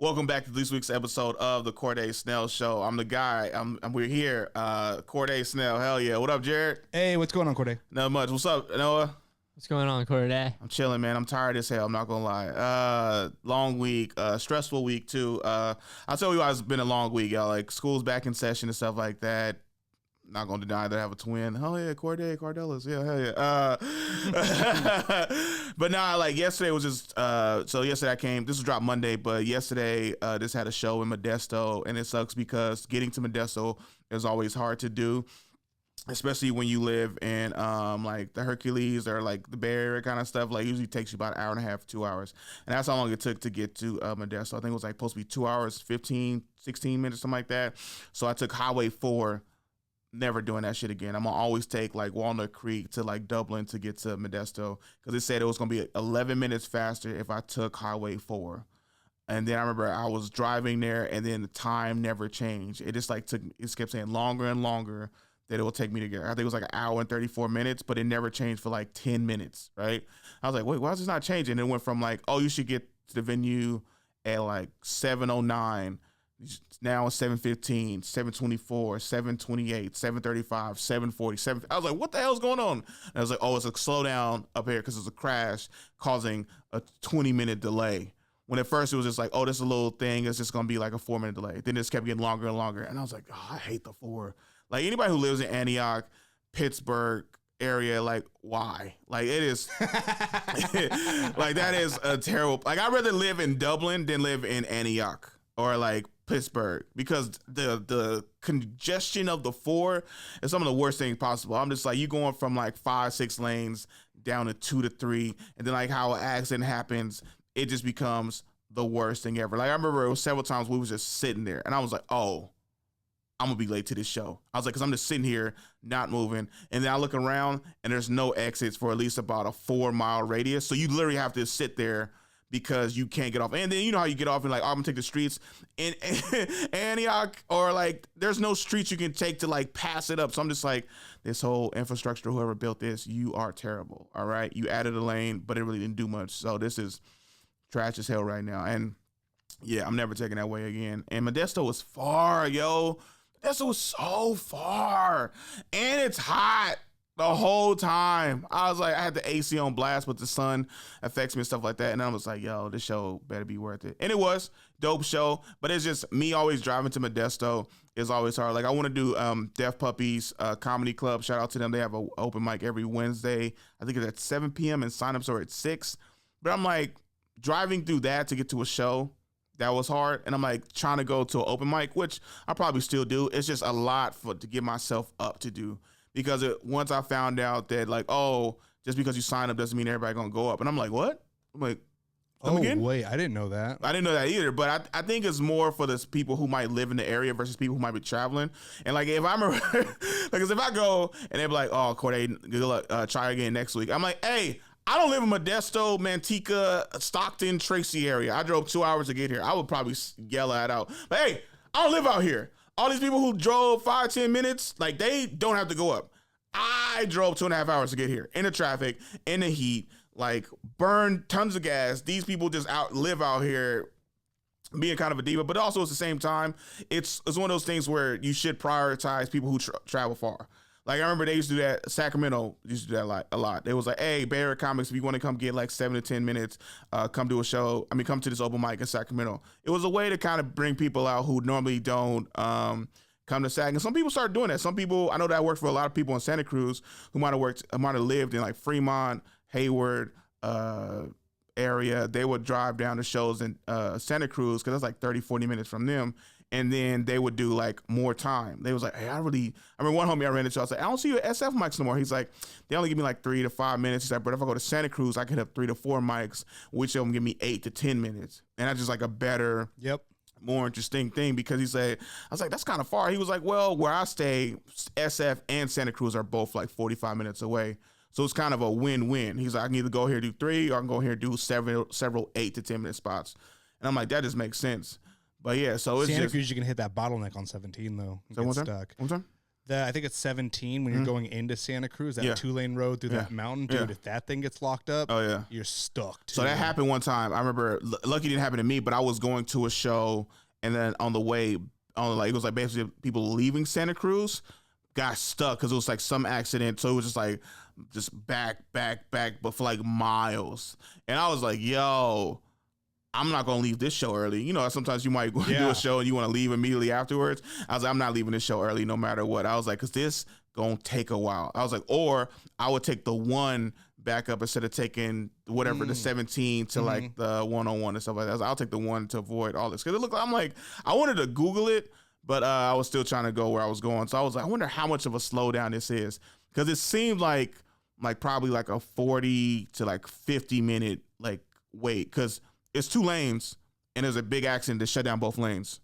Welcome back to this week's episode of the Corde Snell Show. I'm the guy. We're here. Corde Snell. Hell yeah. What up, Jared? Hey, what's going on, Corde? Not much. What's up, Noah? What's going on, Corde? I'm chilling, man. I'm tired as hell. I'm not gonna lie. Long week. Stressful week too. I'll tell you why it's been a long week, y'all. Like school's back in session and stuff like that. Not gonna deny that I have a twin. Oh yeah, Cardelas. Yeah, hell yeah. But nah, like yesterday was just so yesterday I came. This was dropped Monday, but yesterday this had a show in Modesto, and it sucks because getting to Modesto is always hard to do, especially when you live in like the Hercules or like the Bay Area kind of stuff. Like usually takes you about an hour and a half, 2 hours, and that's how long it took to get to Modesto. I think it was like supposed to be 2 hours, 15, 16 minutes, something like that. So I took Highway 4. Never doing that shit again. I'm gonna always take like Walnut Creek to like Dublin to get to Modesto because it said it was gonna be 11 minutes faster if I took Highway 4. And then I remember I was driving there, and then the time never changed. It just like it kept saying longer and longer that it will take me to get. I think it was like an hour and 34 minutes, but it never changed for like 10 minutes, right? I was like, wait, why is this not changing? And it went from like, oh, you should get to the venue at like 7:09. Now it's 7:15, 7:24, 7:28, 7:35, 7:40. I was like, what the hell's going on? And I was like, oh, it's a slowdown up here because it's a crash causing a 20-minute delay. When at first it was just like, oh, this is a little thing. It's just going to be like a 4-minute delay. Then it just kept getting longer and longer. And I was like, oh, I hate the 4. Like anybody who lives in Antioch, Pittsburgh area, like why? Like it is like that is a terrible. Like I'd rather live in Dublin than live in Antioch or like Pittsburgh because the congestion of the 4 is some of the worst things possible. I'm just like, you going from like 5-6 lanes down to 2 to 3, and then like how an accident happens, it just becomes the worst thing ever. Like I remember it was several times we was just sitting there, and I was like, oh, I'm gonna be late to this show. I was like, because I'm just sitting here not moving, and then I look around and there's no exits for at least about a 4-mile radius, so you literally have to sit there because you can't get off. And then you know how you get off and like, oh, I'm gonna take the streets in Antioch, or like there's no streets you can take to like pass it up. So I'm just like, this whole infrastructure, whoever built this, you are terrible. All right, you added a lane, but it really didn't do much. So this is trash as hell right now. And yeah, I'm never taking that way again. And Modesto was far, yo. Modesto was so far, and it's hot the whole time. I was like, I had the AC on blast, but the sun affects me and stuff like that. And I was like, yo, this show better be worth it. And it was dope show, but it's just me always driving to Modesto is always hard. Like I want to do Deaf Puppies Comedy Club. Shout out to them. They have an open mic every Wednesday. I think it's at 7 p.m. and signups are at 6. But I'm like driving through that to get to a show. That was hard. And I'm like trying to go to an open mic, which I probably still do. It's just a lot to get myself up to do. Because once I found out that like, oh, just because you sign up doesn't mean everybody gonna go up. And I'm like, what? I'm like, oh, again? Wait, I didn't know that. I didn't know that either. But I think it's more for the people who might live in the area versus people who might be traveling. And like, if I'm like, if I go and they're like, oh, Corde, good luck, try again next week. I'm like, hey, I don't live in Modesto, Manteca, Stockton, Tracy area. I drove 2 hours to get here. I would probably yell that out. But hey, I don't live out here. All these people who drove 5-10 minutes, like they don't have to go up. I drove 2.5 hours to get here in the traffic, in the heat, like burned tons of gas. These people just live out here being kind of a diva, but also at the same time, it's one of those things where you should prioritize people who travel far. Like I remember they used to do that. Sacramento used to do that a lot. They was like, hey, Bay Area comics, if you want to come get like 7 to 10 minutes, come do a show. I mean, come to this open mic in Sacramento. It was a way to kind of bring people out who normally don't come to Sac. And some people started doing that. Some people, I know that worked for a lot of people in Santa Cruz who might have lived in like Fremont, Hayward area. They would drive down to shows in Santa Cruz because that's like 30-40 minutes from them. And then they would do like more time. They was like, hey, I remember one homie I ran into, I was like, I don't see you at SF mics no more. He's like, they only give me like 3 to 5 minutes. He's like, but if I go to Santa Cruz, I could have 3 to 4 mics, which of them give me 8 to 10 minutes. And that's just like a better, more interesting thing because he said, I was like, that's kind of far. He was like, well, where I stay, SF and Santa Cruz are both like 45 minutes away. So it's kind of a win-win. He's like, I can either go here do 3 or I can go here and do several 8 to 10 minute spots. And I'm like, that just makes sense. But yeah, so it's Santa Cruz, you can hit that bottleneck on 17 though. So one time? I think it's 17 when you're going into Santa Cruz, that 2-lane road through that mountain, dude. If that thing gets locked up, you're stuck. So that happened one time. I remember. Lucky it didn't happen to me, but I was going to a show, and then on the way, it was like basically people leaving Santa Cruz got stuck because it was like some accident. So it was just back, but for like miles. And I was like, yo, I'm not going to leave this show early. You know, sometimes you might go do a show and you want to leave immediately afterwards. I was like, I'm not leaving this show early no matter what. I was like, because this going to take a while. I was like, or I would take the one back up instead of taking whatever, the 17 to like the 101 and stuff like that. I was like, I'll take the one to avoid all this. Because it looked like, I'm like, I wanted to Google it, but I was still trying to go where I was going. So I was like, I wonder how much of a slowdown this is. Because it seemed like probably like a 40 to like 50 minute like wait. Because it's 2 lanes, and there's a big accident to shut down both lanes.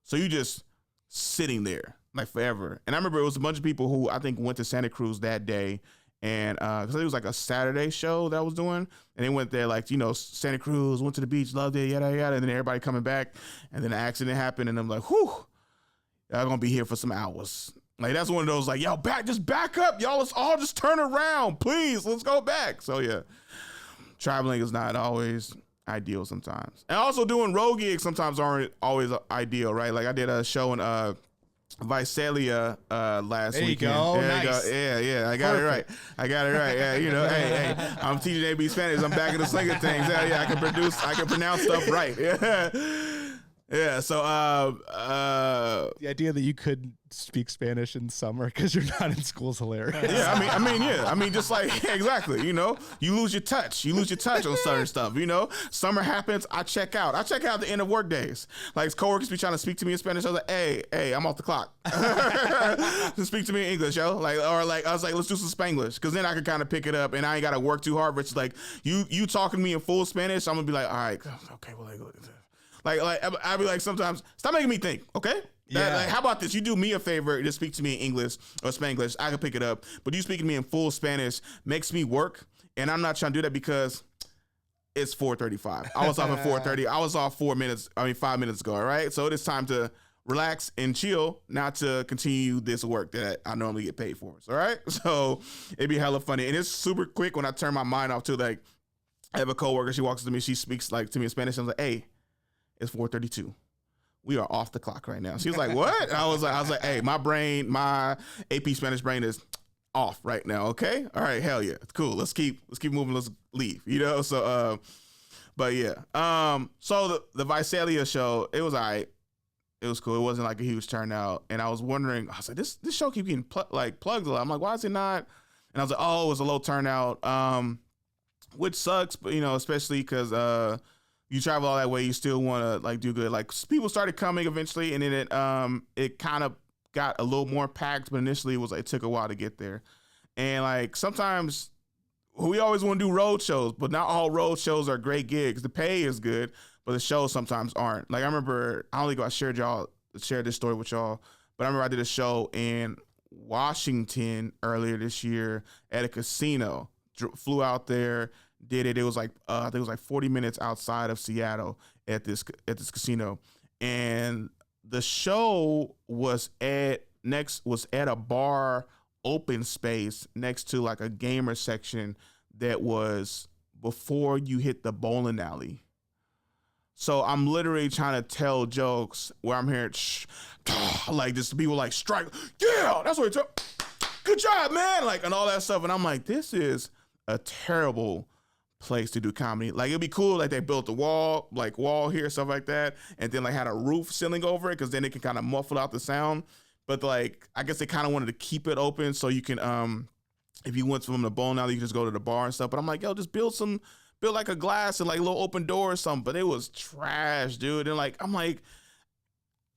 So you just sitting there like forever. And I remember it was a bunch of people who I think went to Santa Cruz that day, and because it was like a Saturday show that I was doing, and they went there like, you know, Santa Cruz, went to the beach, loved it, yada yada, and then everybody coming back, and then the accident happened, and I'm like, whew, y'all gonna be here for some hours. Like that's one of those like, yo, just back up, y'all. Let's all just turn around, please. Let's go back. So yeah, traveling is not always ideal sometimes, and also doing road gigs sometimes aren't always ideal, right? Like I did a show in Visalia last weekend. There you go. Yeah, I got Perfect. I got it right. Yeah, you know, hey, I'm teaching AB Spanish. I'm back in the swing of things. Yeah, I can pronounce stuff right. Yeah. So the idea that you could speak Spanish in summer because you're not in school is hilarious. Yeah, I mean, just like exactly. You know, you lose your touch on certain stuff. You know, summer happens. I check out at the end of work days. Like coworkers be trying to speak to me in Spanish. I was like, hey, I'm off the clock. Just speak to me in English, yo. I was like, let's do some Spanglish, because then I can kind of pick it up and I ain't got to work too hard. But it's like you talking to me in full Spanish, I'm gonna be like, all right, okay, well, like I'd be like, sometimes stop making me think, okay? Like, how about this? You do me a favor, just speak to me in English or Spanglish. I can pick it up. But you speaking to me in full Spanish makes me work, and I'm not trying to do that because it's 4:35. I was off at 4:30. I was off 5 minutes ago, all right? So it is time to relax and chill, not to continue this work that I normally get paid for. All right? So it'd be hella funny. And it's super quick when I turn my mind off, too. Like, I have a coworker, she walks to me, she speaks like to me in Spanish. I was like, hey, it's 4:32. We are off the clock right now. She was like, what? And I was like, hey, my AP Spanish brain is off right now. Okay. All right. Hell yeah. Cool. Let's keep moving. Let's leave, you know? So, but yeah. So the Visalia show, it was all right. It was cool. It wasn't like a huge turnout. And I was wondering, I was like, this show keep getting plugged a lot. I'm like, why is it not? And I was like, oh, it was a low turnout. Which sucks, but you know, especially because, you travel all that way, you still want to like do good. Like people started coming eventually, and then it kind of got a little more packed, but initially it took a while to get there. And like sometimes we always want to do road shows, but not all road shows are great gigs. The pay is good, but the shows sometimes aren't. Like I remember, I don't think I shared this story with y'all, but I remember I did a show in Washington earlier this year at a casino. Flew out there. Did it? It was like I think it was like 40 minutes outside of Seattle at this casino, and the show was at a bar open space next to like a gamer section that was before you hit the bowling alley. So I'm literally trying to tell jokes where I'm hearing like just people like strike, yeah, that's what it's up. Good job, man, like and all that stuff, and I'm like, this is a terrible place to do comedy. Like it'd be cool like they built a wall here, stuff like that, and then like had a roof ceiling over it because then it can kind of muffle out the sound. But like I guess they kind of wanted to keep it open so you can if you went from the bowling alley, you can just go to the bar and stuff. But I'm like, yo, just build like a glass and like a little open door or something. But it was trash, dude. And like I'm like,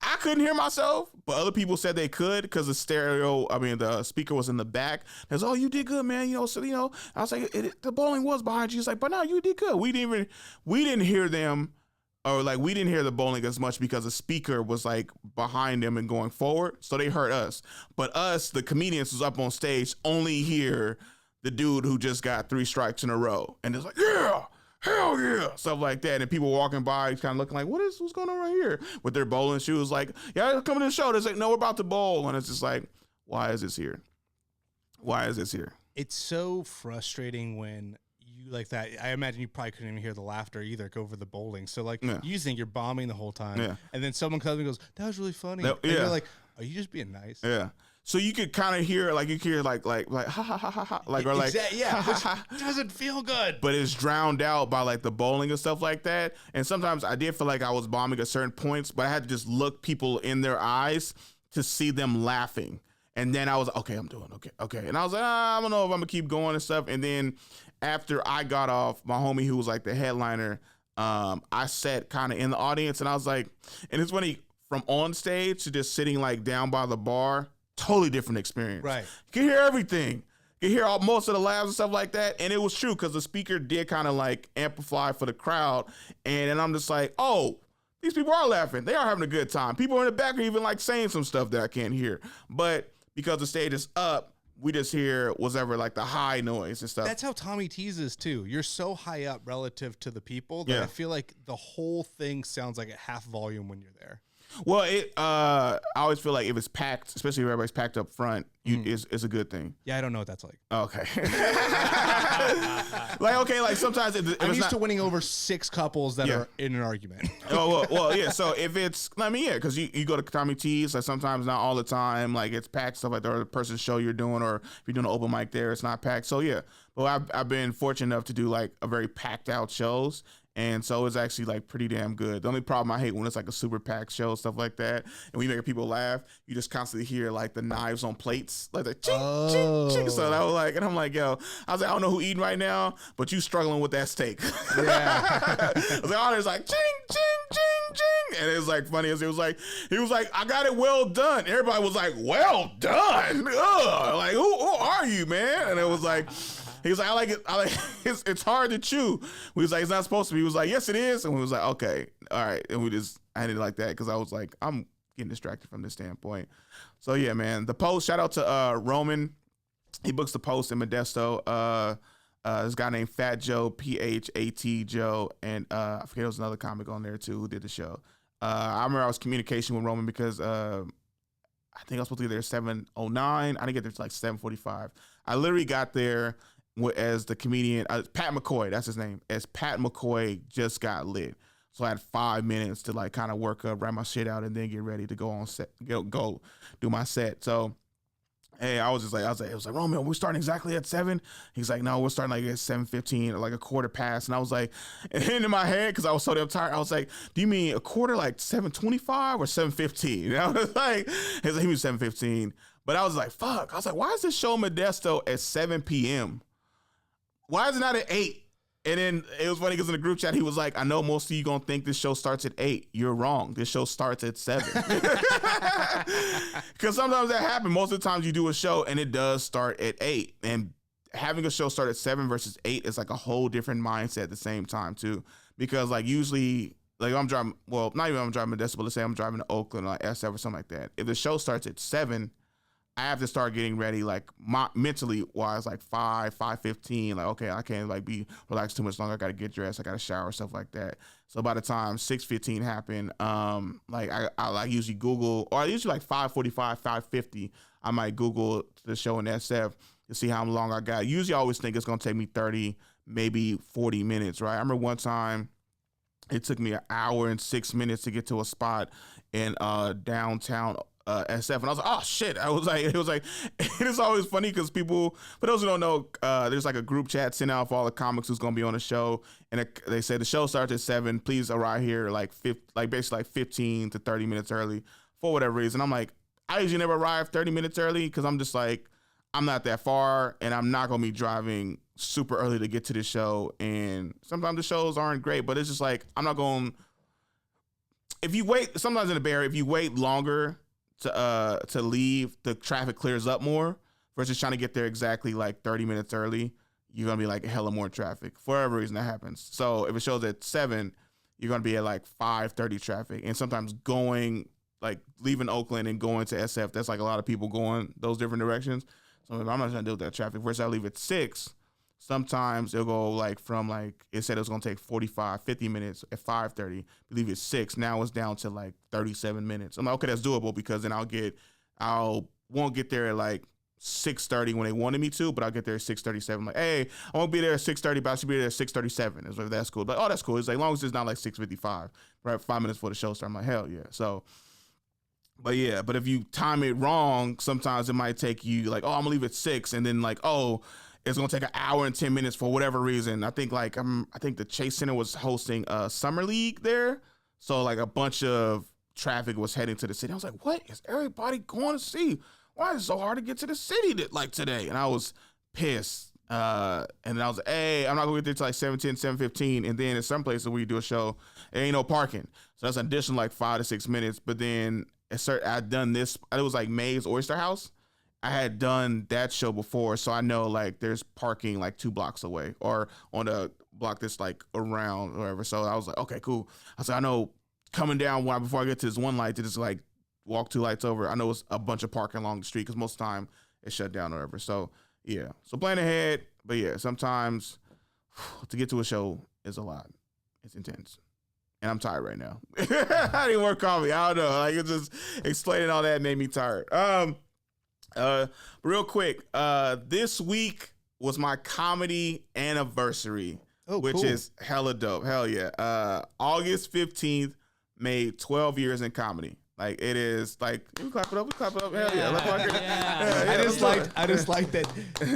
I couldn't hear myself, but other people said they could because the speaker was in the back. They was, oh, you did good, man. You know, so, you know, I was like, the bowling was behind you. He's like, but no, you did good. We didn't hear them, or like, we didn't hear the bowling as much because the speaker was like behind them and going forward. So they heard us. But us, the comedians was up on stage, only hear the dude who just got 3 strikes in a row. And it's like, yeah. Hell yeah, stuff like that, and people walking by, kind of looking like, what's going on right here? With their bowling shoes, like, yeah, coming to the show. They're like, no, we're about to bowl, and it's just like, why is this here? Why is this here? It's so frustrating when you like that. I imagine you probably couldn't even hear the laughter either over the bowling. So like you think you're bombing the whole time, and then someone comes and goes, "That was really funny." And you're like, "Are you just being nice?" Yeah. So you could kind of hear like ha ha ha ha ha like or like which doesn't feel good. But it's drowned out by like the bowling and stuff like that. And sometimes I did feel like I was bombing at certain points, but I had to just look people in their eyes to see them laughing. And then I was okay, I'm doing okay. And I was like, I don't know if I'm gonna keep going and stuff. And then after I got off, my homie who was like the headliner, I sat kind of in the audience, and I was like, and it's funny, from on stage to just sitting like down by the bar, totally different experience. Right. You can hear everything. You can hear most of the laughs and stuff like that. And it was true because the speaker did kind of like amplify for the crowd. And then I'm just like, oh, these people are laughing. They are having a good time. People in the back are even like saying some stuff that I can't hear. But because the stage is up, we just hear whatever like the high noise and stuff. That's how Tommy teases too. You're so high up relative to the people that I feel like the whole thing sounds like at half volume when you're there. Well, I always feel like if it's packed, especially if everybody's packed up front, it's a good thing. Yeah, I don't know what that's like. Okay. like sometimes if I'm it's used to winning over 6 couples that are in an argument. well, yeah. So if it's, because you go to Tommy T's, like sometimes not all the time, like it's packed stuff like that, or the person's show you're doing, or if you're doing an open mic there, it's not packed. So yeah, well, I've been fortunate enough to do like a very packed out shows. And so it's actually like pretty damn good. The only problem I hate when it's like a super packed show, stuff like that, and we make people laugh, you just constantly hear like the knives on plates, like the ching, ching, ching. So I was like, and I'm like, yo, I was like, I don't know who eating right now, but you struggling with that steak. Yeah. I was like, oh, there's like ching, ching, ching, ching. And it was like funny as he was like, I got it well done. Everybody was like, well done. Ugh. Like, who are you, man? And it was like, he was like, I like it. It's hard to chew. We was like, it's not supposed to be. He was like, yes, it is. And we was like, okay, all right. And I didn't like that because I was like, I'm getting distracted from this standpoint. So yeah, man. The post. Shout out to Roman. He books the post in Modesto. This guy named Fat Joe, PHAT Joe, and I forget there was another comic on there too who did the show. I remember I was communication with Roman because I think I was supposed to get there at 7:09. I didn't get there till like 7:45. I literally got there as the comedian, Pat McCoy, that's his name, as Pat McCoy just got lit. So I had 5 minutes to like kind of work up, write my shit out, and then get ready to go on set, go do my set. So, hey, I was like, Roman, we're starting exactly at 7. He's like, no, we're starting like at 7:15, or like a quarter past. And I was like, and in my head, because I was so damn tired, I was like, do you mean a quarter like 7:25 or 7:15? And I was like, he was 7:15. But I was like, fuck. I was like, why is this show Modesto at 7 p.m.? Why is it not at 8? And then it was funny because in the group chat, he was like, I know most of you going to think this show starts at 8. You're wrong. This show starts at 7. Because sometimes that happens. Most of the times you do a show and it does start at 8. And having a show start at 7 versus 8 is like a whole different mindset at the same time too. Because like usually, like I'm driving, well, not even I'm driving Modesto, but let's say I'm driving to Oakland or like SF or something like that. If the show starts at 7, I have to start getting ready, like mentally wise, like 5:15. Like, okay, I can't like be relaxed too much longer. I got to get dressed. I got to shower, stuff like that. So by the time 6:15 happened, like I like usually Google, or I usually like 5:45, 5:50. I might Google the show in SF to see how long I got. Usually I always think it's going to take me 30, maybe 40 minutes, right? I remember one time it took me 1 hour and 6 minutes to get to a spot in downtown SF, and I was like, oh shit. It was like, it's always funny because people, for those who don't know, there's like a group chat sent out for all the comics who's going to be on the show, and they say the show starts at 7, please arrive here like basically like 15 to 30 minutes early for whatever reason. I'm like, I usually never arrive 30 minutes early because I'm just like, I'm not that far, and I'm not going to be driving super early to get to the show, and sometimes the shows aren't great, but it's just like, I'm not going, if you wait, sometimes in the Bay Area, if you wait longer to leave, the traffic clears up more versus trying to get there exactly like 30 minutes early. You're gonna be like hella more traffic for whatever reason that happens. So if it shows at 7, you're gonna be at like 5:30 traffic, and sometimes going like leaving Oakland and going to SF, that's like a lot of people going those different directions. So if I'm not gonna deal with that traffic. Versus I leave at 6. Sometimes it'll go like from like, it said it was going to take 45, 50 minutes at 5:30. I believe it's 6. Now it's down to like 37 minutes. I'm like, okay, that's doable because then I'll won't get there at like 6:30 when they wanted me to, but I'll get there at 6:37. Like, hey, I won't be there at 6:30, but I should be there at 6:37. Is like, that's cool. Like, oh, that's cool. It's like, as long as it's not like 6:55, right? 5 minutes before the show starts. I'm like, hell yeah. So, but if you time it wrong, sometimes it might take you like, oh, I'm gonna leave at 6, and then like, oh, it's gonna take an hour and 10 minutes for whatever reason. I think the Chase Center was hosting a summer league there, so like a bunch of traffic was heading to the city. I was like, what is everybody going to see? Why is it so hard to get to the city like today? And I was pissed. And then I was like, hey, I'm not gonna get there till like 7:10, 7:15. And then in some places where you do a show, there ain't no parking, so that's an additional like 5 to 6 minutes. But then I'd done this. It was like Mae's Oyster House. I had done that show before, so I know like there's parking like 2 blocks away or on a block that's like around or whatever. So I was like, okay, cool. I said, I know coming down before I get to this one light to just like walk 2 lights over, I know it's a bunch of parking along the street because most of the time it's shut down or whatever. So yeah, so plan ahead. But yeah, sometimes to get to a show is a lot. It's intense. And I'm tired right now. I didn't work coffee. I don't know. Like, it's just explaining all that made me tired. Real quick, this week was my comedy anniversary, which cool. is hella dope. Hell yeah. August 15th made 12 years in comedy. Like, it is like, we clap it up. Hell yeah. I just like that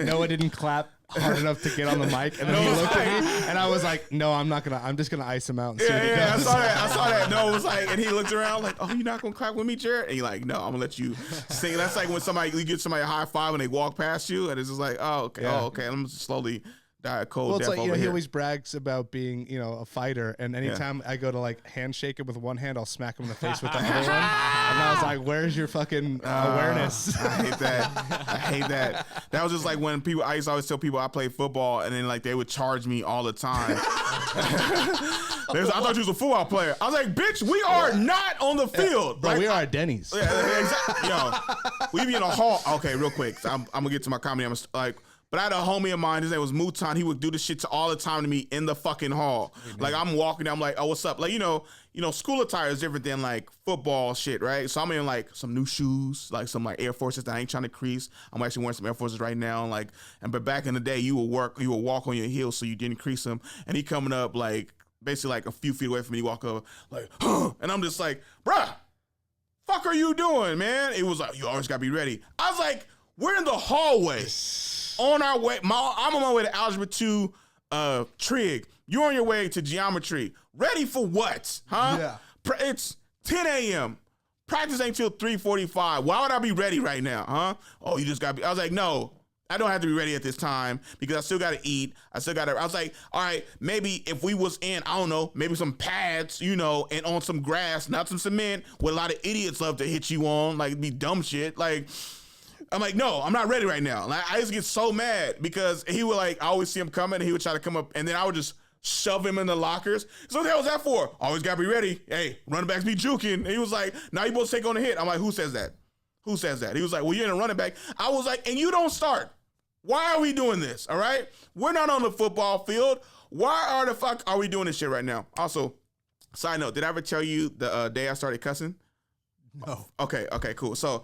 Noah didn't clap hard enough to get on the mic, and then he looked at me, and I was like, no, I'm just gonna ice him out and see what he does. I saw that. Noah was like, and he looked around like, oh, you're not gonna clap with me, Jared? And you're like, no, I'm gonna let you sing. That's like when you give somebody a high five and they walk past you, and it's just like, oh, okay, I'm just slowly die a cold death over here. He always brags about being, a fighter, and anytime I go to like handshake him with one hand, I'll smack him in the face with the other one. And I was like, where's your fucking awareness? I hate that. That was just like when I used to always tell people I played football, and then like they would charge me all the time. I thought you was a football player. I was like, bitch, we are not on the field. Bro, we are at Denny's. Yeah, exactly. We be in a hall. Okay, real quick. So I'm gonna get to my comedy. But I had a homie of mine, his name was Mutan. He would do this shit all the time to me in the fucking hall. Amen. Like, I'm walking there, I'm like, oh, what's up? Like, school attire is different than like football shit, right? So I'm in like some new shoes, like some like Air Forces that I ain't trying to crease. I'm actually wearing some Air Forces right now. But back in the day, you would walk on your heels so you didn't crease them. And he coming up like, basically like a few feet away from me, walk up like, and I'm just like, bruh, fuck are you doing, man? It was like, you always gotta be ready. I was like, we're in the hallway. On our way, I'm on my way to Algebra 2 trig. You're on your way to geometry. Ready for what? Huh? Yeah. It's 10 a.m. Practice ain't till 3:45. Why would I be ready right now? Huh? Oh, you just got to be. I was like, no, I don't have to be ready at this time because I still got to eat. I was like, all right, maybe if we was in, I don't know, maybe some pads, and on some grass, not some cement, what a lot of idiots love to hit you on, like be dumb shit. Like, I'm like, no, I'm not ready right now. Like, I just get so mad because he would I always see him coming and he would try to come up and then I would just shove him in the lockers. So what the hell was that for? Always gotta be ready. Hey, running backs be juking. And he was like, now you both take on the hit. I'm like, who says that? Who says that? He was like, well, you're in a running back. I was like, and you don't start. Why are we doing this? All right? We're not on the football field. Why the fuck are we doing this shit right now? Also, side note, did I ever tell you the day I started cussing? No. Okay, cool. So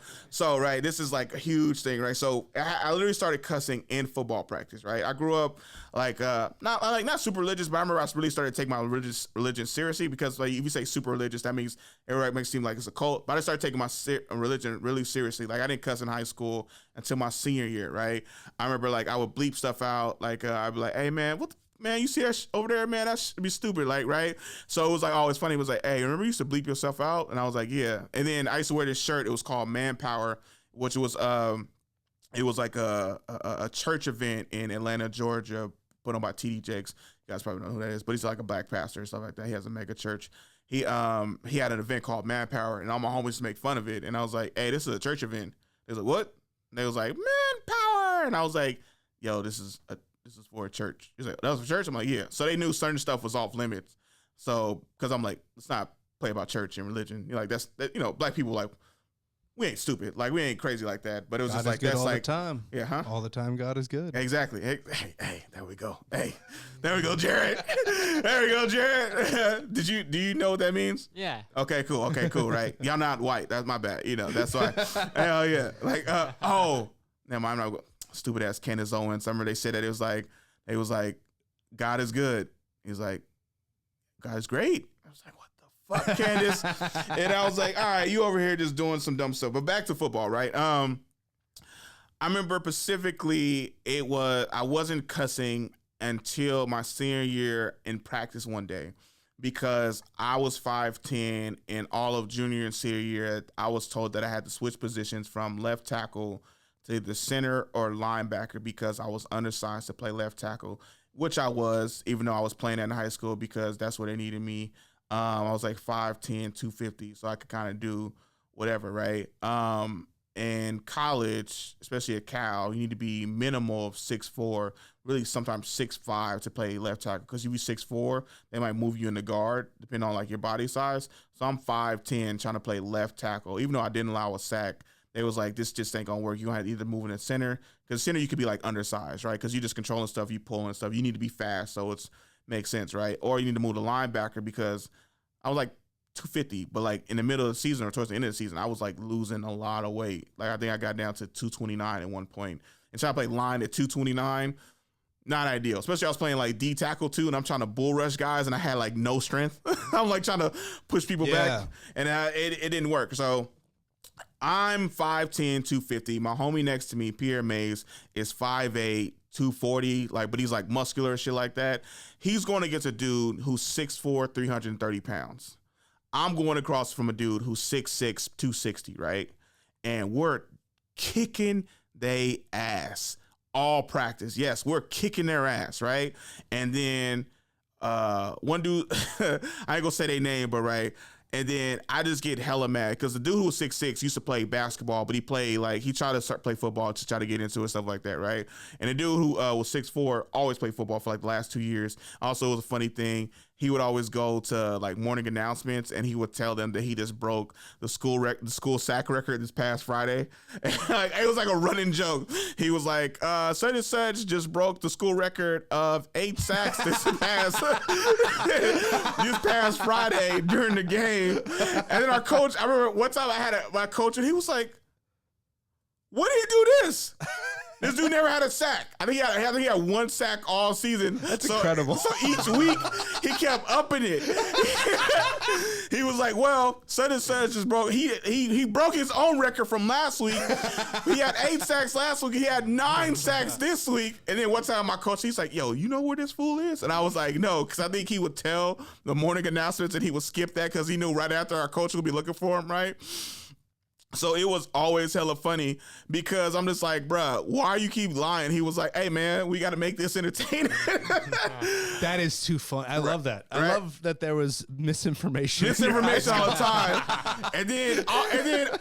right, this is like a huge thing, right? So I literally started cussing in football practice, right? I grew up not super religious, but I remember I really started to take my religion seriously because like if you say super religious, that means everybody makes it seem like it's a cult. But I started taking my religion really seriously. Like I didn't cuss in high school until my senior year, right? I remember like I would bleep stuff out, like I'd be like, hey man, what the man, you see that over there, man? That should be stupid, like, right? So it was like always funny. It was like, hey, remember you used to bleep yourself out? And I was like, yeah. And then I used to wear this shirt. It was called Manpower, which was it was like a church event in Atlanta, Georgia, put on by T.D. Jakes. You guys probably know who that is, but he's like a black pastor and stuff like that. He has a mega church. He had an event called Manpower, and all my homies to make fun of it. And I was like, hey, this is a church event. They was like, what? And they was like, Manpower. And I was like, yo, this is for a church. He's like, that was for church? I'm like, yeah. So they knew certain stuff was off limits. So, because I'm like, let's not play about church and religion. You're like, black people like, we ain't stupid. Like, we ain't crazy like that. But it was God just like, that's all like. the time. Yeah, huh? All the time, God is good. Exactly. Hey, there we go. Hey, there we go, Jared. There we go, Jared. Do you know what that means? Yeah. Okay, cool, right? Y'all not white. That's my bad. That's why. Hell yeah. Like, never mind. I'm not stupid ass Candace Owens. I remember they said that it was like, God is good. He was like, God is great. I was like, what the fuck, Candace? And I was like, all right, you over here just doing some dumb stuff. But back to football, right? I remember specifically I wasn't cussing until my senior year in practice one day because I was 5'10", and all of junior and senior year, I was told that I had to switch positions from left tackle to the center or linebacker because I was undersized to play left tackle, which I was, even though I was playing in high school because that's where they needed me. I was like 5'10", 250, so I could kind of do whatever, right? In college, especially at Cal, you need to be minimal of 6'4", really sometimes 6'5" to play left tackle. Because if you're 6'4", they might move you in the guard, depending on like your body size. So I'm 5'10", trying to play left tackle. Even though I didn't allow a sack, they was like, this just ain't gonna work. You have to either move in the center, because center you could be like undersized, right? Because you're just controlling stuff, you pulling stuff. You need to be fast, so it's makes sense, right? Or you need to move the linebacker because I was like 250, but like in the middle of the season or towards the end of the season, I was like losing a lot of weight. Like I think I got down to 229 at one point. And trying to play line at 229, not ideal. Especially I was playing like D tackle too, and I'm trying to bull rush guys, and I had like no strength. I'm like trying to push people back, and it didn't work. So I'm 5'10", 250. My homie next to me, Pierre Mays, is 5'8", 240, like, but he's like muscular and shit like that. He's going against a dude who's 6'4", 330 pounds. I'm going across from a dude who's 6'6", 260, right? And we're kicking they ass all practice. Yes, we're kicking their ass, right? And then one dude, I ain't gonna say their name, but right. And then I just get hella mad because the dude who was 6'6" used to play basketball, but he tried to start play football to try to get into it, stuff like that, right? And the dude who was 6'4" always played football for like the last 2 years. Also, it was a funny thing. He would always go to like morning announcements, and he would tell them that he just broke the school sack record this past Friday. And, like, it was like a running joke. He was like, such and such just broke the school record of 8 sacks this past Friday during the game. And then our coach, I remember one time I had my coach, and he was like, when did he do this? This dude never had a sack. I think he had 1 sack all season. That's incredible. So each week he kept upping it. He was like, "Well, such and such just broke. He broke his own record from last week. He had 8 sacks last week. He had 9 sacks this week." And then one time my coach, he's like, "Yo, you know where this fool is?" And I was like, "No," because I think he would tell the morning announcements and he would skip that because he knew right after our coach would be looking for him, right? So it was always hella funny because I'm just like, bruh, why you keep lying? He was like, hey, man, we got to make this entertaining. That is too fun. I love that. I love that there was misinformation. All the time. And then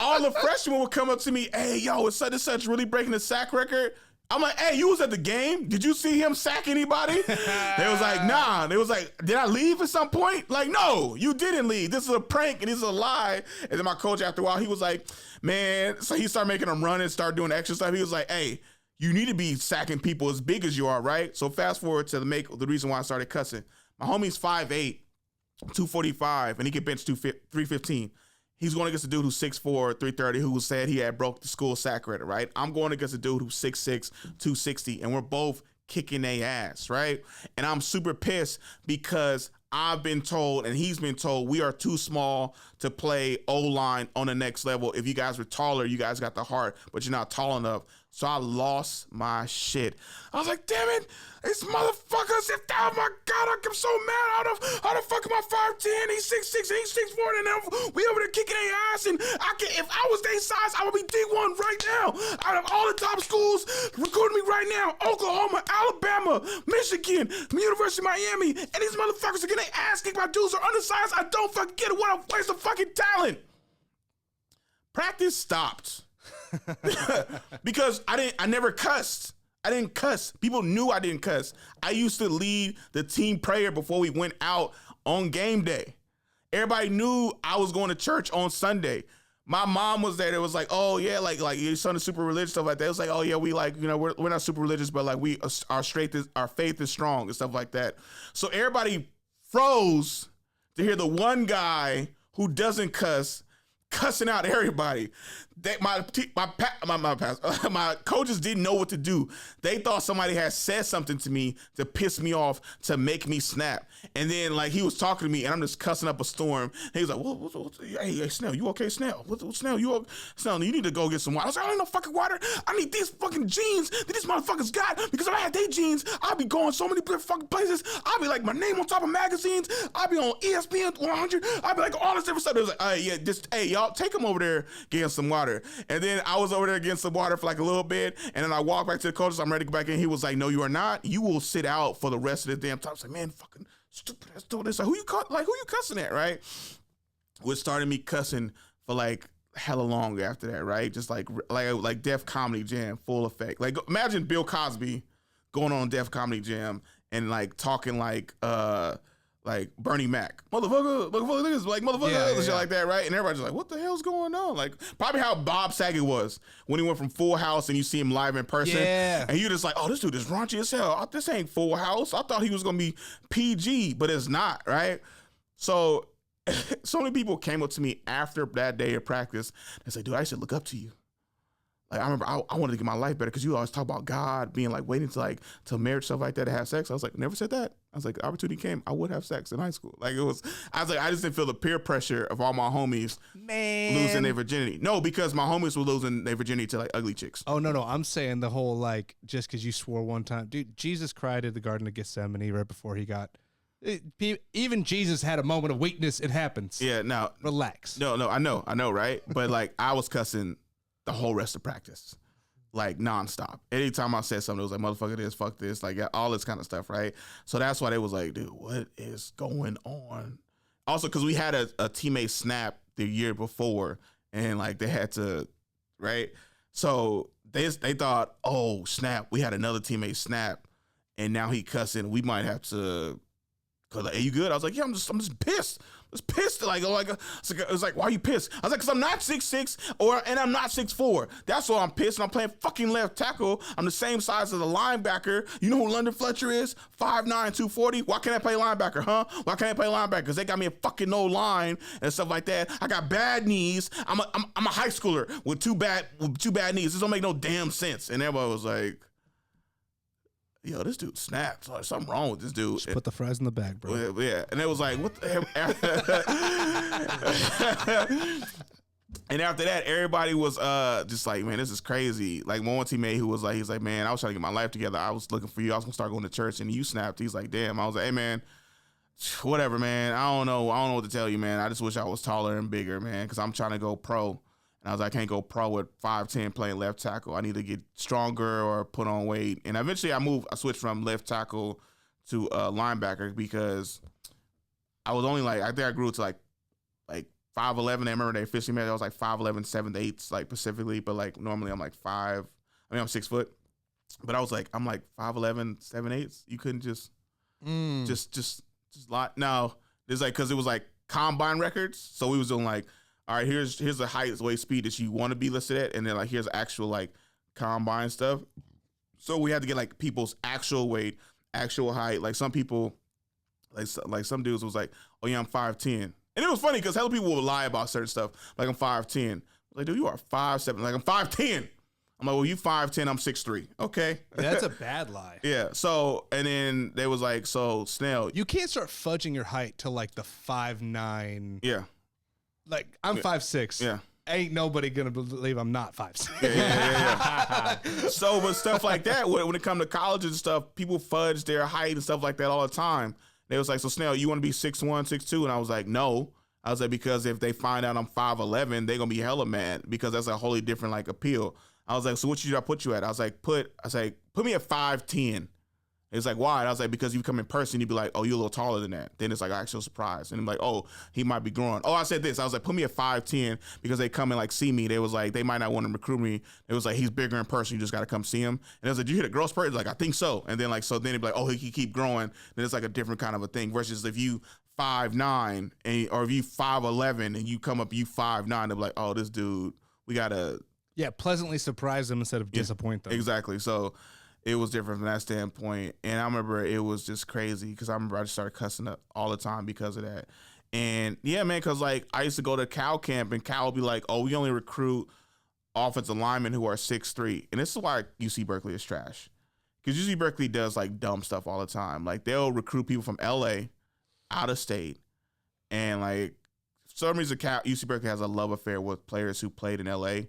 all the freshmen would come up to me, hey, yo, is such and such really breaking the sack record? I'm like, hey, you was at the game? Did you see him sack anybody? They was like, nah. They was like, did I leave at some point? Like, no, you didn't leave. This is a prank and this is a lie. And then my coach, after a while, he was like, man. So he started making them run and start doing extra stuff. He was like, hey, you need to be sacking people as big as you are, right? So fast forward to the reason why I started cussing. My homie's 5'8", 245, and he can bench 315. He's going against a dude who's 6'4", 330, who said he had broke the school sack record, right? I'm going against a dude who's 6'6", 260, and we're both kicking their ass, right? And I'm super pissed because I've been told, and he's been told, we are too small to play O-line on the next level. If you guys were taller, you guys got the heart, but you're not tall enough. So I lost my shit. I was like, damn it, these motherfuckers, oh my God, I'm so mad. How the fuck am I 5'10", he's 6'6", he's 6'4", and then we over there kicking their ass, and if I was their size, I would be D1 right now. Out of all the top schools recruiting me right now, Oklahoma, Alabama, Michigan, University of Miami, and these motherfuckers are getting their ass kicked by dudes who are undersized. I don't fucking get it. What a waste of fucking talent. Practice stopped. Because I never cussed. I didn't cuss. People knew I didn't cuss. I used to lead the team prayer before we went out on game day. Everybody knew I was going to church on Sunday. My mom was there. It was like, oh yeah, like your son is super religious, stuff like that. It was like, oh yeah, we like, you know, we're not super religious, but like our faith is strong and stuff like that. So everybody froze to hear the one guy who doesn't cussing out everybody. My coaches didn't know what to do. They thought somebody had said something to me to piss me off, to make me snap. And then like he was talking to me, and I'm just cussing up a storm. And he was like, hey, Snell, you okay, Snell? Snell, Snell, you need to go get some water. I was like, I don't need no fucking water. I need these fucking jeans that these motherfuckers got, because if I had their jeans, I'd be going so many fucking places. I'd be like my name on top of magazines. I'd be on ESPN 100. I'd be like all this different stuff. It was like, hey, y'all take them over there getting some water. And then I was over there getting some water for like a little bit, and then I walked back to the coaches. I'm ready to go back in. He was like, no, you are not. You will sit out for the rest of the damn time. I was like, man, fucking stupid ass doing this. Like, who you cussing at, right? Which started me cussing for like hella long after that, right? Just like Def Comedy Jam, full effect. Like, imagine Bill Cosby going on Def Comedy Jam and like talking like Bernie Mac, motherfucker, niggas, like motherfucker, and shit like that, right? And everybody's like, what the hell's going on? Like, probably how Bob Saget was when he went from Full House and you see him live in person. Yeah. And you just like, oh, this dude is raunchy as hell. This ain't Full House. I thought he was going to be PG, but it's not, right? So many people came up to me after that day of practice and said, dude, I used to look up to you. Like, I remember I wanted to get my life better because you always talk about God being like waiting to till marriage, stuff like that, to have sex. I was like, never said that. I was like, the opportunity came, I would have sex in high school. Like, I was like, I just didn't feel the peer pressure of all my homies losing their virginity. No, because my homies were losing their virginity to like ugly chicks. Oh, no. I'm saying the whole like, just because you swore one time. Dude, Jesus cried at the Garden of Gethsemane right before he got... Even Jesus had a moment of weakness. It happens. Yeah, now... Relax. No, I know, right? But like, I was cussing the whole rest of practice, like nonstop. Anytime I said something, it was like, motherfucker this, fuck this, like all this kind of stuff, right? So that's why they was like, dude, what is going on? Also, because we had a teammate snap the year before, and like they had to, right? So they thought, oh snap, we had another teammate snap, and now he cussing. We might have to. Cause like, hey, you good? I was like, yeah, I'm just pissed. I was pissed. It was like, why are you pissed? I was like, cause I'm not 6'6", and I'm not 6'4". That's why I'm pissed. And I'm playing fucking left tackle. I'm the same size as a linebacker. You know who London Fletcher is? 5'9", 240. Why can't I play linebacker, huh? Why can't I play linebacker? Cause they got me a fucking no line and stuff like that. I got bad knees. I'm a high schooler with two bad knees. This don't make no damn sense. And everybody was like, yo, this dude snapped. Like, something wrong with this dude. Just put the fries in the bag, bro. Yeah. And it was like, what the hell? And after that, everybody was just like, man, this is crazy. Like, my one teammate who was like, he's like, man, I was trying to get my life together. I was looking for you. I was going to start going to church, and you snapped. He's like, damn. I was like, hey, man, whatever, man. I don't know what to tell you, man. I just wish I was taller and bigger, man, because I'm trying to go pro. And I was like, I can't go pro with 5'10" playing left tackle. I need to get stronger or put on weight. And eventually I switched from left tackle to linebacker, because I was only like, I think I grew to like 5'11". I remember they officially made it. I was like 5'11", 7/8, like specifically. But like normally I'm like I'm 6 foot. But I was like, I'm like 5'11", 7/8. You couldn't just lot. No, there's like, because it was like combine records. So we was doing like, all right, here's the height, weight, speed that you want to be listed at, and then like here's actual like combine stuff. So we had to get like people's actual weight, actual height. Like some people, like some dudes was like, oh yeah, I'm 5'10", and it was funny because hella people would lie about certain stuff. Like, I'm 5'10". Like, dude, you are 5'7". Like, I'm 5'10". I'm like, well, you 5'10", I'm 6'3". Okay. That's a bad lie. Yeah. So, and then they was like, so Snell, you can't start fudging your height to like the 5'9". Yeah. Like, I'm 5'6". Yeah. Ain't nobody gonna believe I'm not 5'6". Yeah. So, but stuff like that, when it come to colleges and stuff, people fudge their height and stuff like that all the time. They was like, so Snell, you want to be 6'1", 6'2"? And I was like, no. I was like, because if they find out I'm 5'11", they're gonna be hella mad, because that's a wholly different like appeal. I was like, so what should I put you at? I was like, put me at 5'10". It's like, why? And I was like, because you come in person, you'd be like, oh, you're a little taller than that. Then it's like actual surprise. And I'm like, oh, he might be growing. Oh, I said this. I was like, put me at 5'10", because they come and like see me. They was like, they might not want to recruit me. It was like, he's bigger in person. You just got to come see him. And I was like, do you hit a growth spurt? Like, I think so. And then like, so then it'd be like, oh, he keep growing. Then it's like a different kind of a thing. Versus if you 5'9", or if you 5'11" and you come up you 5'9", they're like, oh, this dude, we gotta pleasantly surprise them instead of disappoint them. Exactly. So it was different from that standpoint, and I remember it was just crazy because I remember I just started cussing up all the time because of that. And yeah, man, because like I used to go to Cal camp and Cal would be like, oh, we only recruit offensive linemen who are 6'3", and this is why UC Berkeley is trash. Because UC Berkeley does like dumb stuff all the time. Like they'll recruit people from LA, out of state, and like for some reason UC Berkeley has a love affair with players who played in LA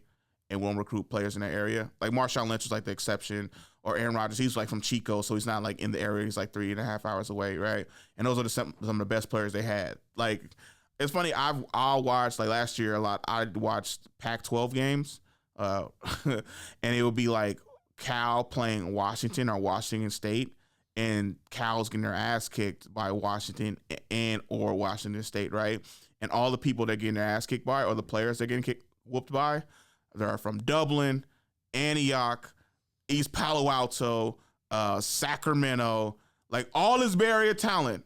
and won't recruit players in that area. Like Marshawn Lynch was like the exception, or Aaron Rodgers. He's like from Chico, so he's not like in the area. He's like 3.5 hours away, right? And those are some of the best players they had. Like it's funny. I'll watch like last year a lot. I watched Pac-12 games, and it would be like Cal playing Washington or Washington State, and Cal's getting their ass kicked by Washington or Washington State, right? And all the people that getting their ass kicked by, or the players that getting whooped by, they're from Dublin, Antioch, East Palo Alto, Sacramento. Like all this Bay Area talent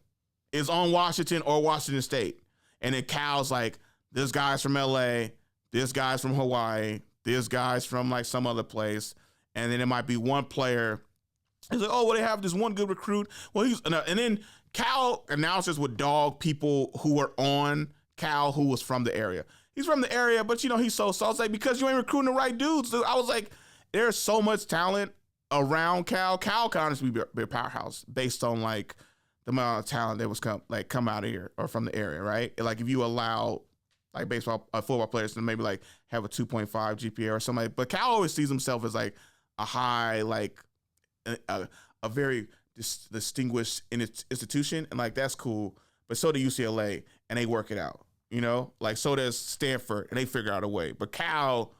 is on Washington or Washington State. And then Cal's like, this guy's from LA, this guy's from Hawaii, this guy's from like some other place. And then it might be one player. He's like, oh, well, they have this one good recruit. Well, and then Cal announcers would dog people who were on Cal who was from the area. He's from the area, but he's so I was like, because you ain't recruiting the right dudes. I was like, there's so much talent around Cal. Cal can honestly be a powerhouse based on like the amount of talent that was come out of here or from the area, right? Like if you allow like football players to maybe like have a 2.5 GPA or something, but Cal always sees himself as like a high, like a very distinguished institution, and like that's cool. But so do UCLA, and they work it out, Like so does Stanford, and they figure out a way. But Cal,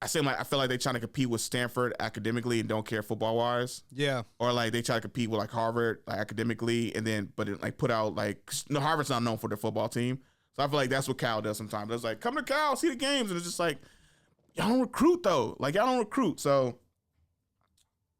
I feel like they trying to compete with Stanford academically and don't care football wise. Yeah. Or like they try to compete with like Harvard like academically, and then put out like Harvard's not known for their football team. So I feel like that's what Cal does sometimes. It's like, come to Cal, see the games, and it's just like, y'all don't recruit though. Like y'all don't recruit. So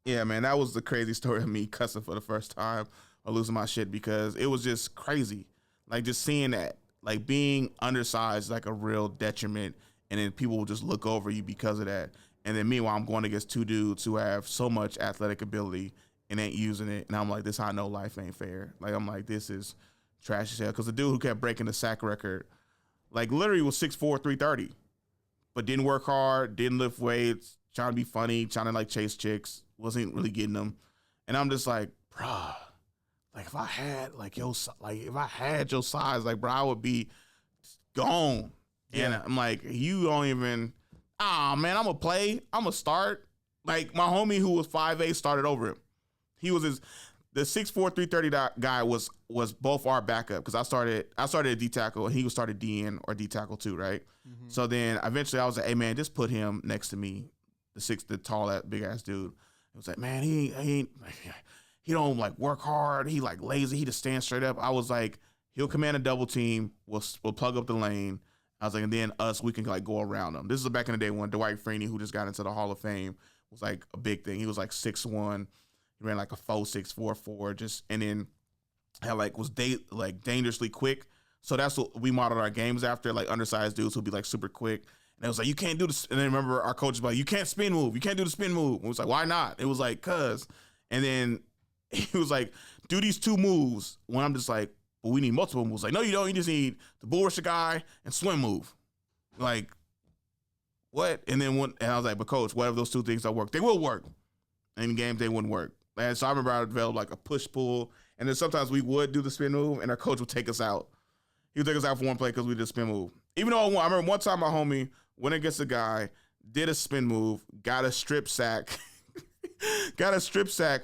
yeah, man, that was the crazy story of me cussing for the first time or losing my shit, because it was just crazy. Like just seeing that, like being undersized, like a real detriment, and then people will just look over you because of that. And then meanwhile, I'm going against two dudes who have so much athletic ability and ain't using it. And I'm like, this is how I know life ain't fair. Like I'm like, this is trash as hell. Because the dude who kept breaking the sack record, like literally was 6'4", 330, but didn't work hard, didn't lift weights, trying to be funny, trying to like chase chicks, wasn't really getting them. And I'm just like, bruh, like if I had your size, like bro, I would be gone. Yeah. And I'm like, you don't even, man, I'm going to start. Like my homie who was 5'8" started over him. He was the 6'4", 330 guy was both our backup, because I started at D tackle and he started DN or D tackle too, right? Mm-hmm. So then eventually I was like, hey man, just put him next to me, the tall, big ass dude. It was like, man, he don't like work hard. He like lazy. He just stands straight up. I was like, he'll command a double team. We'll plug up the lane. I was like, and then we can like go around him. This is back in the day when Dwight Freeney, who just got into the Hall of Fame, was like a big thing. He was like 6'1". He ran like a 4.6, 4.4, and then had was dangerously quick. So that's what we modeled our games after, like undersized dudes who'd be like super quick. And it was like, you can't do this. And then remember our coach was like, you can't spin move. You can't do the spin move. And it was like, why not? It was like, cuz. And then he was like, do these two moves. When I'm just like, well, we need multiple moves. Like, no, you don't. You just need the bull rush the guy and swim move. Like, what? And then and I was like, but coach, what if those two things don't work? They will work. In games, they wouldn't work. And so I remember I developed like a push pull. And then sometimes we would do the spin move and our coach would take us out. He would take us out for one play because we did a spin move. Even though I remember one time my homie went against a guy, did a spin move, got a strip sack.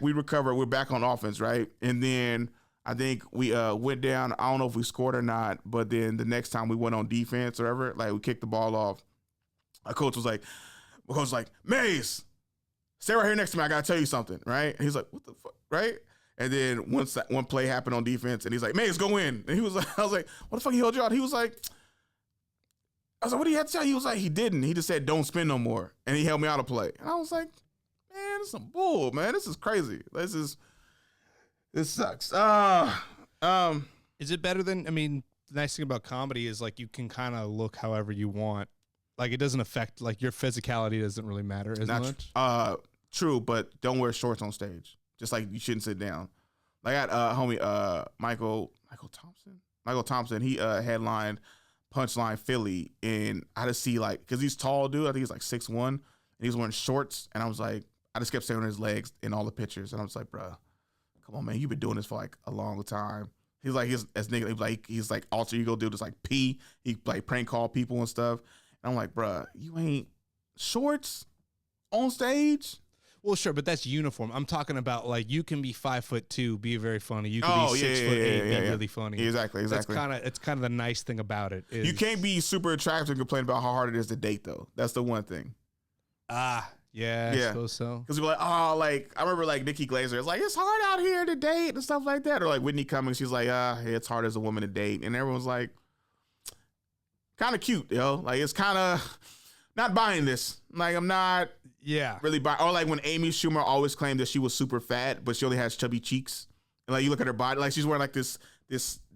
We recovered. We're back on offense, right? And then I think we went down. I don't know if we scored or not, but then the next time we went on defense or whatever, like we kicked the ball off. My coach was like, Maze, stay right here next to me. I got to tell you something, right? And he's like, what the fuck, right? And then once that one play happened on defense, and he's like, Maze, go in. And he was like, I was like, what the fuck he held you out? He was like, I was like, what do you have to tell? He was like, he didn't. He just said, don't spin no more. And he held me out of play. And I was like, man, this is some bull, man. This is crazy. This sucks. Is it better than? I mean, the nice thing about comedy is like you can kind of look however you want. Like it doesn't affect like your physicality doesn't really matter as much. True, but don't wear shorts on stage. Just like you shouldn't sit down. Like I got homie Michael Thompson. He headlined Punchline Philly, and I just see like because he's tall dude. I think he's like 6'1", and he's wearing shorts, and I was like, I just kept staring at his legs in all the pictures, and I was like, bruh, come on man, you've been doing this for like a long time. He's like he's like alter ego dude, just like P. He like prank call people and stuff. And I'm like, bruh, you ain't shorts on stage. Well, sure, but that's uniform. I'm talking about like you can be 5'2", be very funny. You can be 6'8", be really funny. Exactly. It's kind of the nice thing about it. Is, you can't be super attractive and complain about how hard it is to date though. That's the one thing. Yeah, I suppose so. Because we're like, oh, like I remember like Nikki Glaser is like, it's hard out here to date and stuff like that. Or like Whitney Cummings, she's like, it's hard as a woman to date, and everyone's like, kind of cute, yo. Like it's kind of not buying this. Like I'm not. Yeah. Really buying. Or like when Amy Schumer always claimed that she was super fat, but she only has chubby cheeks, and like you look at her body, like she's wearing like this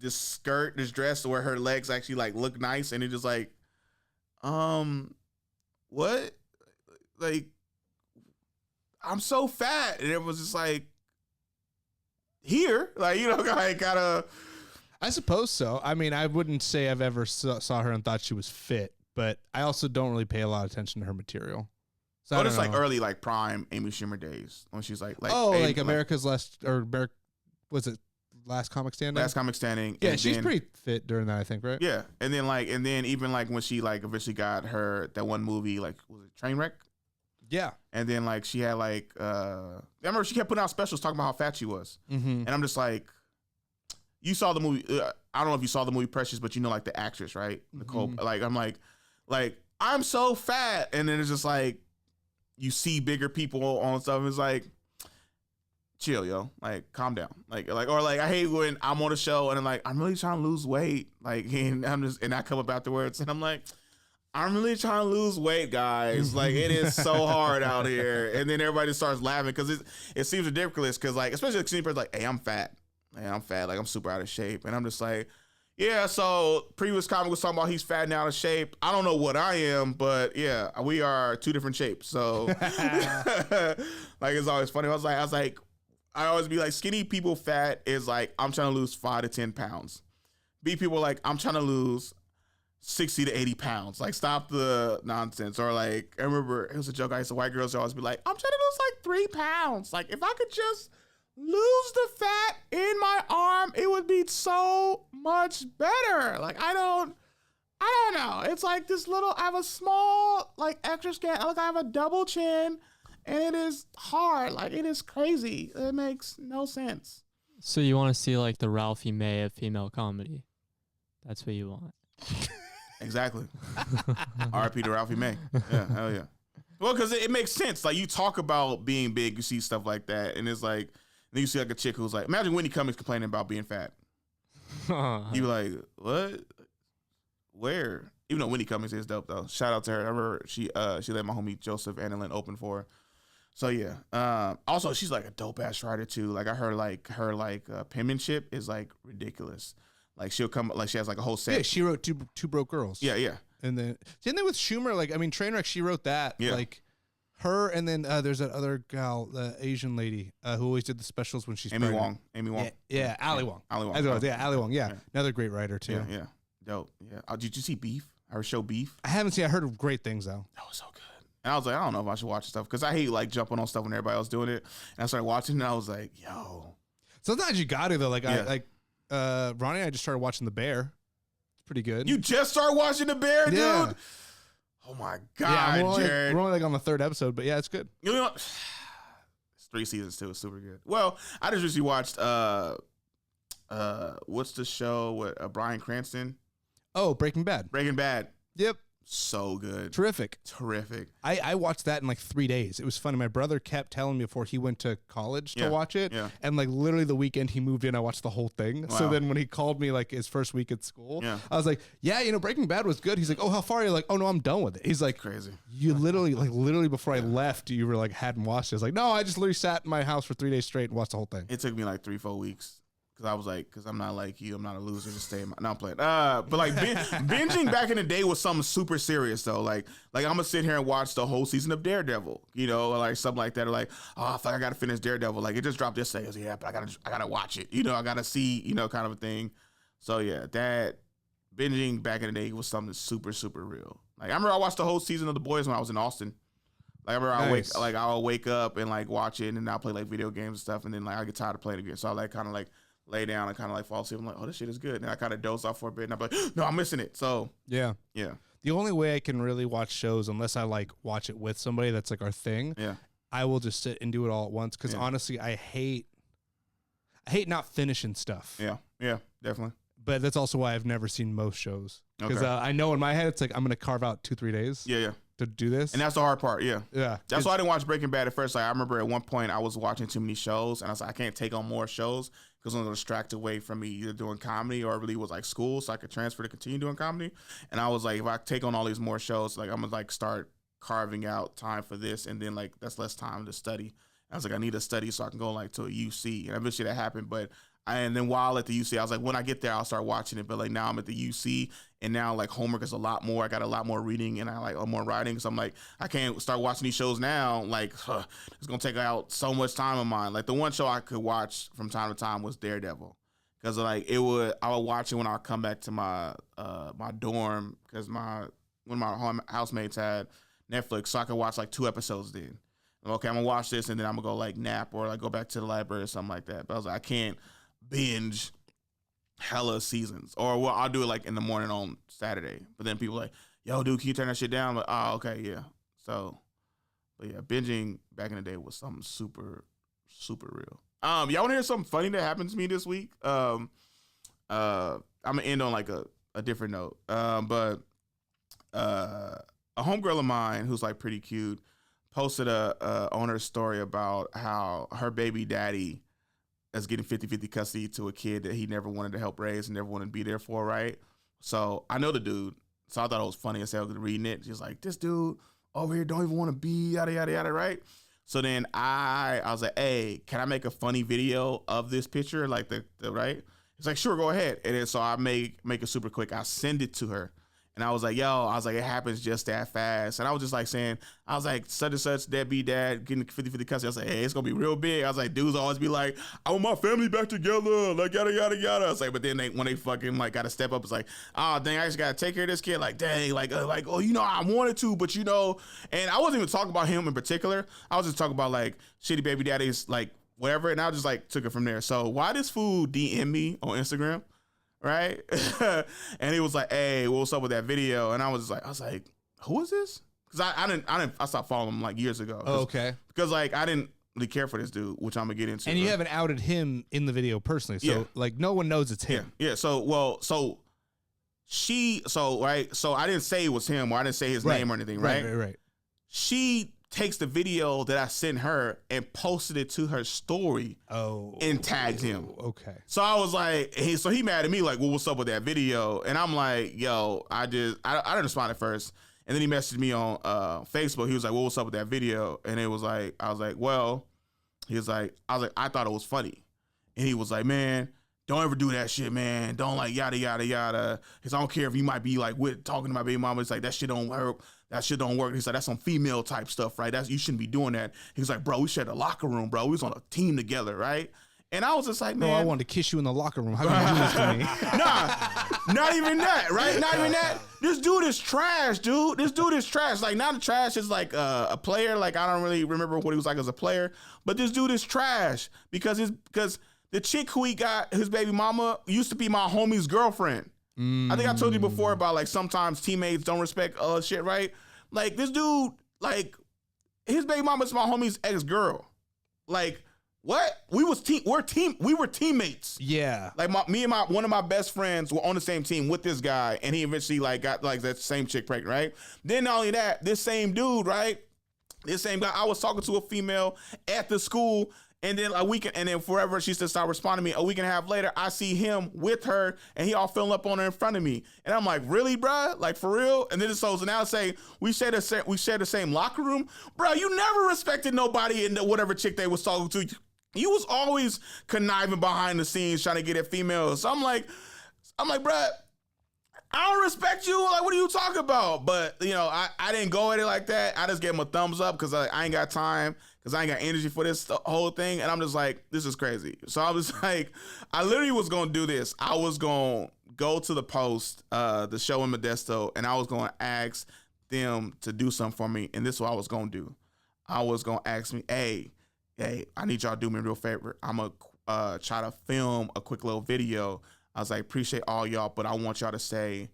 skirt, this dress where her legs actually like look nice, and it's just like, what? Like. I'm so fat, and it was just like here, like I gotta. I suppose so. I mean, I wouldn't say I've ever saw her and thought she was fit, but I also don't really pay a lot of attention to her material. So it's like early, like prime Amy Schumer days when she's like America's Last or was it Last Comic Standing? Last Comic Standing. Yeah, she's pretty fit during that, I think, right? Yeah, and then even like when she like eventually got that one movie, like was it Trainwreck? Yeah. And then like she had like I remember she kept putting out specials talking about how fat she was. Mm-hmm. And I'm just like, you saw the movie. I don't know if you saw the movie Precious, but you know like the actress, right? Nicole. Like I'm like I'm so fat, and then it's just like you see bigger people on stuff. It's like, chill, yo. Like calm down. Like or like I hate when I'm on a show and I'm like, I'm really trying to lose weight. Like and I come up afterwards and I'm like, I'm really trying to lose weight, guys. Like, it is so hard out here. And then everybody starts laughing because it seems ridiculous because, like, especially the skinny person's like, hey, I'm fat. Hey, I'm fat. Like, I'm super out of shape. And I'm just like, yeah, so previous comic was talking about he's fat and out of shape. I don't know what I am, but, yeah, we are two different shapes. So, like, it's always funny. I always be like, skinny people fat is like, I'm trying to lose 5 to 10 pounds. B people like, I'm trying to lose 60 to 80 pounds. Like, stop the nonsense. Or like, I remember it was a joke. I used to white girls always be like, I'm trying to lose like 3 pounds. Like, if I could just lose the fat in my arm, it would be so much better. Like, I don't know. It's like this little, I have a small, like, extra skin. Like, I have a double chin, and it is hard. Like, it is crazy. It makes no sense. So you want to see like the Ralphie May of female comedy? That's what you want. Exactly. R.I.P. to Ralphie May. Yeah, hell yeah. Well, because it makes sense. Like, you talk about being big, you see stuff like that, and it's like, then you see like a chick who's like, imagine Whitney Cummings complaining about being fat. You be like, what? Where? Even though Whitney Cummings is dope though. Shout out to her. I remember she let my homie Joseph Annalyn open for her. So yeah. Also, she's like a dope ass writer too. Like I heard her penmanship is like ridiculous. Like she'll come, like she has like a whole set. Yeah, she wrote Two Broke Girls. Yeah. And then with Schumer, like I mean, Trainwreck, she wrote that. Yeah. Like her, and then there's that other gal, the Asian lady who always did the specials when she's Amy pregnant. Wong. Yeah, Ali Wong. Ali Wong. Ali Wong. Yeah, another great writer too. Yeah. Dope. Yeah. Did you see Beef? Her show Beef? I haven't seen. I heard great things though. That was so good. And I was like, I don't know if I should watch stuff because I hate like jumping on stuff when everybody else doing it. And I started watching, and I was like, yo. Sometimes you got to though. Like Ronnie and I just started watching The Bear. It's pretty good. You just started watching The Bear, dude? Yeah. Oh my God, Jared. We're only like on the 3rd episode, but yeah, it's good. You know, it's 3 seasons too. It's super good. Well, I just recently watched what's the show with Bryan Cranston? Oh, Breaking Bad. Breaking Bad. Yep. So good. Terrific. I watched that in like 3 days. It was funny. My brother kept telling me before he went to college to watch it. Yeah. And like literally the weekend he moved in, I watched the whole thing. Wow. So then when he called me like his first week at school, I was like, yeah, Breaking Bad was good. He's like, oh, how far are you? Like, oh no, I'm done with it. He's like, crazy. You literally before I left, you were like, hadn't watched it. I was like, no, I just literally sat in my house for 3 days straight and watched the whole thing. It took me like 3-4 weeks. Cause I was like, cause I'm not like you. I'm not a loser. Just stay in my. No, I'm playing. But like binging back in the day was something super serious though. Like I'm gonna sit here and watch the whole season of Daredevil. You know, or like something like that. Or like, oh, I thought I gotta finish Daredevil. Like it just dropped yesterday. I was, yeah, but I gotta watch it. You know, I gotta see. You know, kind of a thing. So yeah, that binging back in the day was something super super real. Like I remember I watched the whole season of The Boys when I was in Austin. Like I remember I'll wake up and like watch it, and then I'll play like video games and stuff, and then like I get tired of playing again. So I like kind of like lay down and kind of like fall asleep. I'm like, oh, this shit is good. And I kind of doze off for a bit, and I'm like, no, I'm missing it. So yeah. The only way I can really watch shows, unless I like watch it with somebody that's like our thing, I will just sit and do it all at once. Because honestly, I hate not finishing stuff. Yeah, definitely. But that's also why I've never seen most shows. Because I know in my head it's like I'm gonna carve out 2-3 days. To do this, and that's the hard part. Yeah. That's why I didn't watch Breaking Bad at first. Like I remember at one point I was watching too many shows, and I was like, I can't take on more shows because I'm gonna distract away from me either doing comedy or really was like school, so I could transfer to continue doing comedy. And I was like, if I take on all these more shows, like I'm gonna like start carving out time for this, and then like that's less time to study. I was like, I need to study so I can go like to a UC, and eventually that happened, but. And then while at the UC, I was like, when I get there, I'll start watching it. But like now I'm at the UC, and now like homework is a lot more. I got a lot more reading, and I like more writing. So I'm like, I can't start watching these shows now. Like it's gonna take out so much time of mine. Like the one show I could watch from time to time was Daredevil, because like I would watch it when I come back to my my dorm, because when my housemates had Netflix, so I could watch like 2 episodes then. Okay, I'm gonna watch this, and then I'm gonna go like nap or like go back to the library or something like that. But I was like, I can't binge hella seasons, or well, I'll do it like in the morning on Saturday. But then people are like, yo, dude, can you turn that shit down? I'm like, oh, okay, yeah. So, but yeah, binging back in the day was something super, super real. Y'all want to hear something funny that happened to me this week? I'm gonna end on like a different note. But a homegirl of mine who's like pretty cute posted on her story about how her baby daddy is getting 50-50 custody to a kid that he never wanted to help raise and never wanted to be there for, right? So I know the dude, so I thought it was funny as hell reading it. She's like, this dude over here don't even want to be, yada, yada, yada, right? So then I was like, hey, can I make a funny video of this picture? Like the right? It's like, sure, go ahead. And then so I make it super quick. I send it to her. And I was like, it happens just that fast. And I was just like saying, I was like, such and such, deadbeat dad, getting 50-50 custody. I was like, hey, it's going to be real big. I was like, dudes always be like, I want my family back together, like, yada, yada, yada. I was like, but then when they fucking, like, got to step up, it's like, oh, dang, I just got to take care of this kid. Like, dang, oh, you know, I wanted to, but you know. And I wasn't even talking about him in particular. I was just talking about, like, shitty baby daddies, like, whatever. And I just, like, took it from there. So why this fool DM me on Instagram? Right? And he was like, hey, what's up with that video? And I was like, who is this? Because I stopped following him like years ago. Oh, okay. Because like I didn't really care for this dude, which I'm gonna get into. And you haven't outed him in the video personally, so like no one knows it's him. Yeah. So I didn't say it was him, or I didn't say his name or anything, right? Right. She takes the video that I sent her and posted it to her story and tagged him. Okay. So I was like, he mad at me like, well, what's up with that video? And I'm like, yo, I didn't respond at first. And then he messaged me on Facebook. He was like, well, what's up with that video? And it was like, I was like, I thought it was funny. And he was like, man, don't ever do that shit, man. Don't like yada, yada, yada. Because I don't care if you might be like talking to my baby mama. It's like, that shit don't work. That shit don't work. He's like, that's some female type stuff, right? You shouldn't be doing that. He was like, bro, we shared a locker room, bro. We was on a team together, right? And I was just like, man. No, I wanted to kiss you in the locker room. How can you do this to me? Nah, not even that, right? Not even that. This dude is trash, dude. This dude is trash. Like, not the trash is like a player. Like, I don't really remember what he was like as a player. But this dude is trash because the chick who he got, his baby mama, used to be my homie's girlfriend. I think I told you before about like sometimes teammates don't respect shit, right? Like this dude, like his baby mama's my homie's ex-girl. Like what? We were teammates. Yeah. Like me and one of my best friends were on the same team with this guy, and he eventually like got like that same chick pregnant, right? Then not only that, this same dude, right? This same guy, I was talking to a female at the school. And then forever, she just started responding to me. A week and a half later, I see him with her, and he all filling up on her in front of me. And I'm like, really, bruh? Like, for real? And then so now say, we share the same locker room? Bruh, you never respected nobody in whatever chick they was talking to. You was always conniving behind the scenes trying to get at females. So I'm like, bruh, I don't respect you. Like, what are you talking about? But, you know, I didn't go at it like that. I just gave him a thumbs up because I ain't got time, because I ain't got energy for this whole thing. And I'm just like, this is crazy. So I was like, I literally was going to do this. I was going to go to the post, the show in Modesto, and I was going to ask them to do something for me. And this is what I was going to do. I was going to ask me, hey, I need y'all to do me a real favor. I'm going to try to film a quick little video. I was like, appreciate all y'all, but I want y'all to say,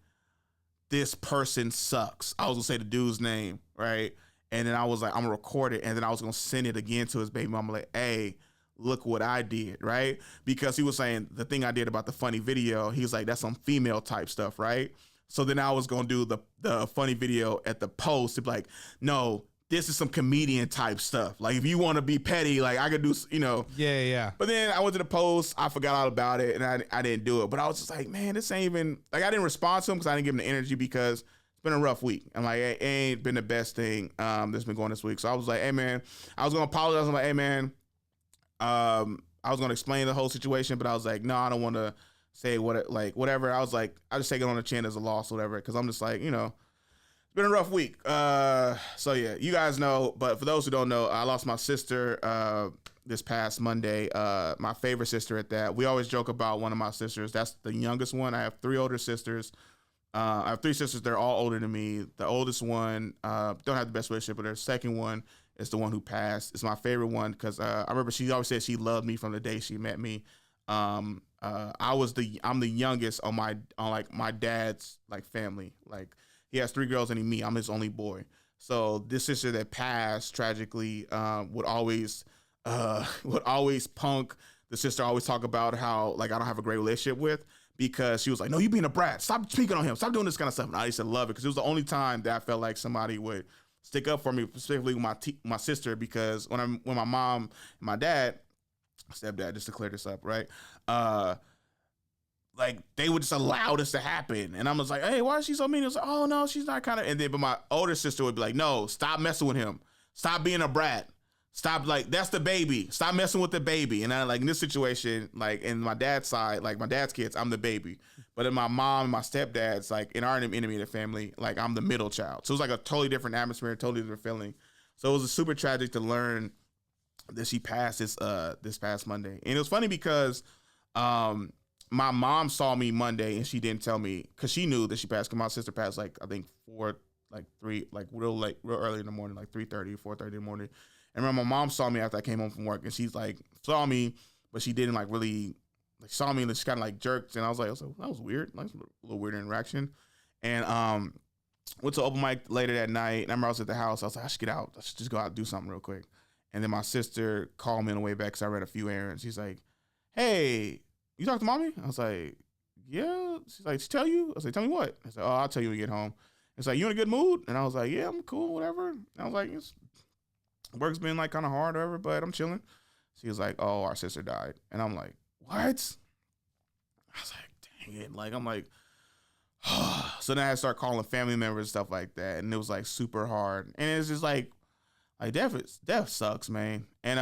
this person sucks. I was gonna say the dude's name, right? And then I was like, I'm gonna record it, and then I was gonna send it again to his baby mama, like, hey, look what I did, right? Because he was saying the thing I did about the funny video, he was like, that's some female type stuff, right? So then I was gonna do the funny video at the post to be like, no, this is some comedian type stuff. Like, if you want to be petty, like, I could do, you know. Yeah. But then I went to the post, I forgot all about it, and I didn't do it. But I was just like, man, this ain't even, like, I didn't respond to him because I didn't give him the energy, because it's been a rough week. I'm like, it ain't been the best thing that's been going this week. So I was like, hey, man, I was going to apologize. I'm like, hey, man, I was going to explain the whole situation, but I was like, no, I don't want to say whatever. I was like, I just take it on the chin as a loss or whatever, because I'm just like, you know, been a rough week. So yeah, you guys know, but for those who don't know, I lost my sister this past Monday. My favorite sister at that. We always joke about one of my sisters. That's the youngest one. I have 3 older sisters. I have 3 sisters. They're all older than me. The oldest one, don't have the best relationship with her. Second one is the one who passed. It's my favorite one because I remember she always said she loved me from the day she met me. I'm the youngest on my dad's like family. Like, he has 3 girls and me. I'm his only boy. So this sister that passed tragically would always punk the sister. Always talk about how, like, I don't have a great relationship with, because she was like, no, you being a brat. Stop speaking on him. Stop doing this kind of stuff. And I used to love it because it was the only time that I felt like somebody would stick up for me, specifically with my sister, because when my mom and my stepdad, just to clear this up, right? Like, they would just allow this to happen. And I was like, hey, why is she so mean? It was like, oh, no, she's not kind of. And then, but my older sister would be like, no, stop messing with him. Stop being a brat. Stop, like, that's the baby. Stop messing with the baby. And I, like, in this situation, like, in my dad's side, like, my dad's kids, I'm the baby. But in my mom and my stepdad's, like, in our intermediate family, like, I'm the middle child. So it was like a totally different atmosphere, totally different feeling. So it was super tragic to learn that she passed this past Monday. And it was funny because, my mom saw me Monday and she didn't tell me, because she knew that she passed. Because my sister passed, like, I think 3, like, real late, real early in the morning, like 3:30, 4:30 in the morning. And remember, my mom saw me after I came home from work, and she's like, saw me, but she didn't like really, like, saw me and she kind of like jerked. And I was like, that was weird, like a little weird interaction. And went to open mic later that night. And I remember I was at the house. I was like, I should get out. I should just go out and do something real quick. And then my sister called me on the way back because I read a few errands. She's like, hey, you talked to mommy? I was like, yeah. She's like, she tell you? I was like, tell me what? I said, oh, I'll tell you when you get home. It's like, you in a good mood? And I was like, yeah, I'm cool, whatever. And I was like, work's been like kind of hard or whatever, but I'm chilling. She was like, oh, our sister died. And I'm like, what? I was like, dang it. Like, I'm like, so then I had to start calling family members and stuff like that. And it was like super hard. And it's just like death sucks, man. And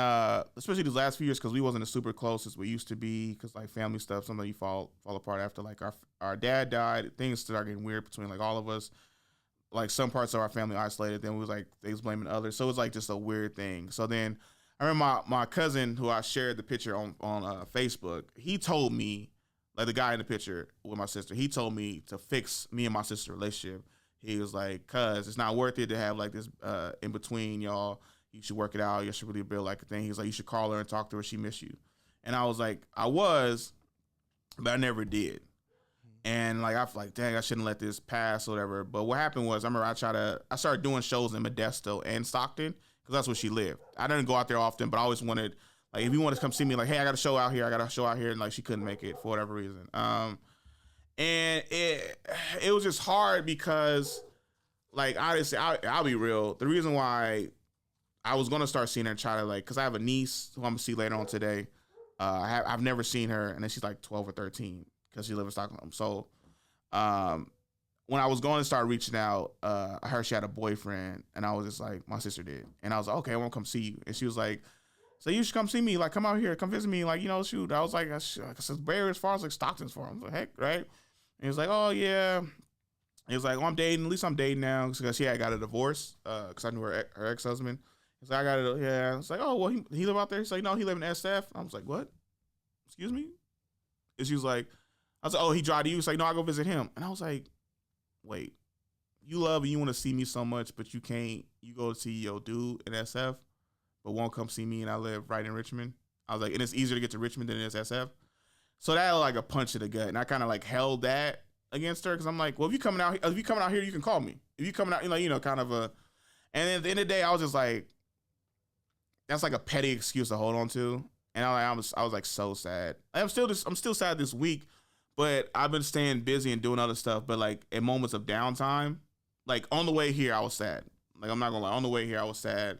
especially these last few years, because we wasn't as super close as we used to be, because like family stuff, sometimes you fall apart after like our dad died. Things started getting weird between like all of us. Like, some parts of our family isolated, then we was like, they was blaming others. So it was like just a weird thing. So then I remember my cousin, who I shared the picture on Facebook, he told me, like, the guy in the picture with my sister, he told me to fix me and my sister's relationship. He was like, cuz it's not worth it to have like this in between y'all. You should work it out. You should really build like a thing. He was like, you should call her and talk to her. She miss you. And I was like, but I never did. And like, I feel like, dang, I shouldn't let this pass or whatever. But what happened was, I remember I started doing shows in Modesto and Stockton, because that's where she lived. I didn't go out there often, but I always wanted, like, if you want to come see me, like, hey, I got a show out here. And like, she couldn't make it for whatever reason. And it was just hard because, like, honestly, I'll be real. The reason why I was going to start seeing her and try to, like, because I have a niece who I'm going to see later on today. I've never seen her, and then she's like 12 or 13. Because she lives in Stockholm. So when I was going to start reaching out, I heard she had a boyfriend. And I was just like, my sister did. And I was like, okay, I won't come see you. And she was like, So you should come see me, like come out here, come visit me, like, you know, shoot. I was like, I said, Barry as far as like Stockton's for him. I was like, heck, right? And he was like, oh yeah. He was like, oh, I'm dating. At least I'm dating now because she had got a divorce because I knew her ex-husband. He's like, I got it. Yeah. It's like, oh, well, he live out there. He's like, no, he live in SF. I was like, what? Excuse me? And she was like, I was like, oh, he drive to you. He's like, no, I go visit him. And I was like, wait, you love and you want to see me so much, but you can't. You go see your dude in SF, but won't come see me, and I live right in Richmond. I was like, and it's easier to get to Richmond than it is SF. So that was like a punch to the gut, and I kind of like held that against her because I'm like, well, if you coming out here, you can call me. If you coming out, you know, kind of a. And then at the end of the day, I was just like, that's like a petty excuse to hold on to, and I was like so sad. I'm still sad this week, but I've been staying busy and doing other stuff. But like in moments of downtime, like on the way here, I was sad. Like I'm not gonna lie, on the way here, I was sad,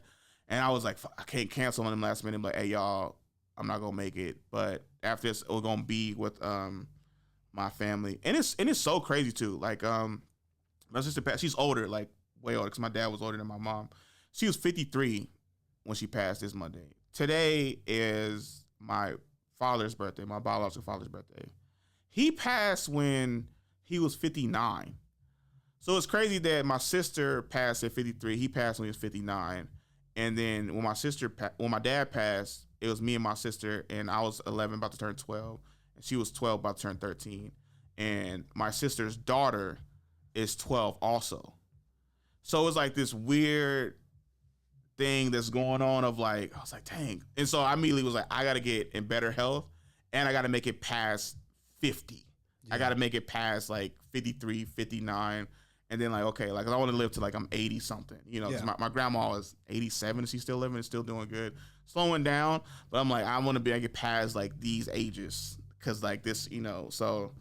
and I was like, I can't cancel on them last minute. I'm like, hey y'all, I'm not gonna make it. But after this, we're gonna be with my family, and it's so crazy too. Like my sister passed. She's older, like way older, because my dad was older than my mom. She was 53 when she passed this Monday. Today is my father's birthday, my biological father's birthday. He passed when he was 59. So it's crazy that my sister passed at 53. He passed when he was 59. And then when my dad passed, it was me and my sister, and I was 11, about to turn 12, and she was 12, about to turn 13. And my sister's daughter is 12 also. So it's like this weird thing that's going on of like, I was like, dang. And so I immediately was like, I got to get in better health, and I got to make it past 50. Yeah. I got to make it past like 53, 59. And then like, okay, like I want to live to like I'm 80 something, you know, because my grandma is 87 and she's still living and still doing good, slowing down. But I'm like, I want to be able to get past like these ages because like this, you know, so.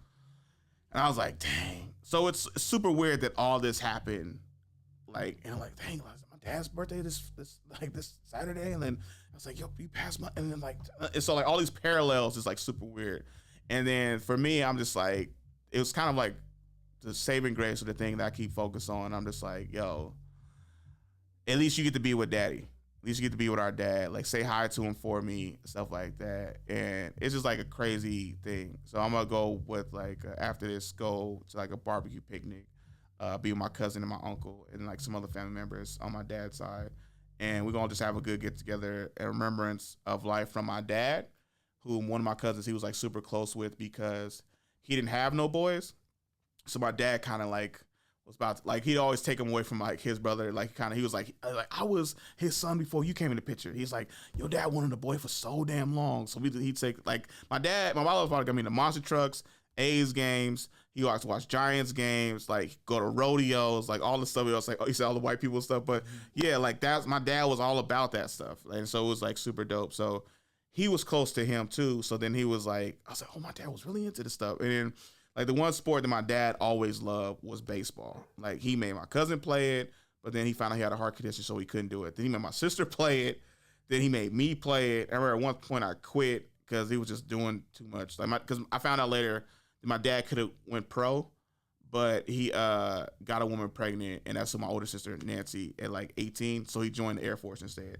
And I was like, dang. So it's super weird that all this happened. Like, and I'm like, dang, my dad's birthday this Saturday. And then I was like, yo, you passed my, and then like, and so like all these parallels is like super weird. And then for me, I'm just like, it was kind of like the saving grace of the thing that I keep focused on. I'm just like, yo, at least you get to be with daddy. At least you get to be with our dad. Like, say hi to him for me, stuff like that. And it's just like a crazy thing. So I'm going to go with like, after this, go to like a barbecue picnic, be with my cousin and my uncle and like some other family members on my dad's side. And we're going to just have a good get together in remembrance of life from my dad, who one of my cousins he was like super close with because he didn't have no boys. So my dad kind of like was about to, like he'd always take him away from like his brother. Like kind of he was like I was his son before you came in the picture. He's like, your dad wanted a boy for so damn long. So he'd take like my mom was about to come in the monster trucks, A's games. He likes to watch Giants games, like go to rodeos, like all the stuff. He was like, he said all the white people stuff. But yeah, like that's my dad was all about that stuff, and so it was like super dope. So he was close to him too. So then he was like, I was like, oh, my dad was really into this stuff, and then. Like the one sport that my dad always loved was baseball. Like he made my cousin play it, but then he found out he had a heart condition, so he couldn't do it. Then he made my sister play it. Then he made me play it. I remember at one point I quit because he was just doing too much. Like because I found out later that my dad could have went pro, but he got a woman pregnant, and that's my older sister Nancy at like 18. So he joined the Air Force instead.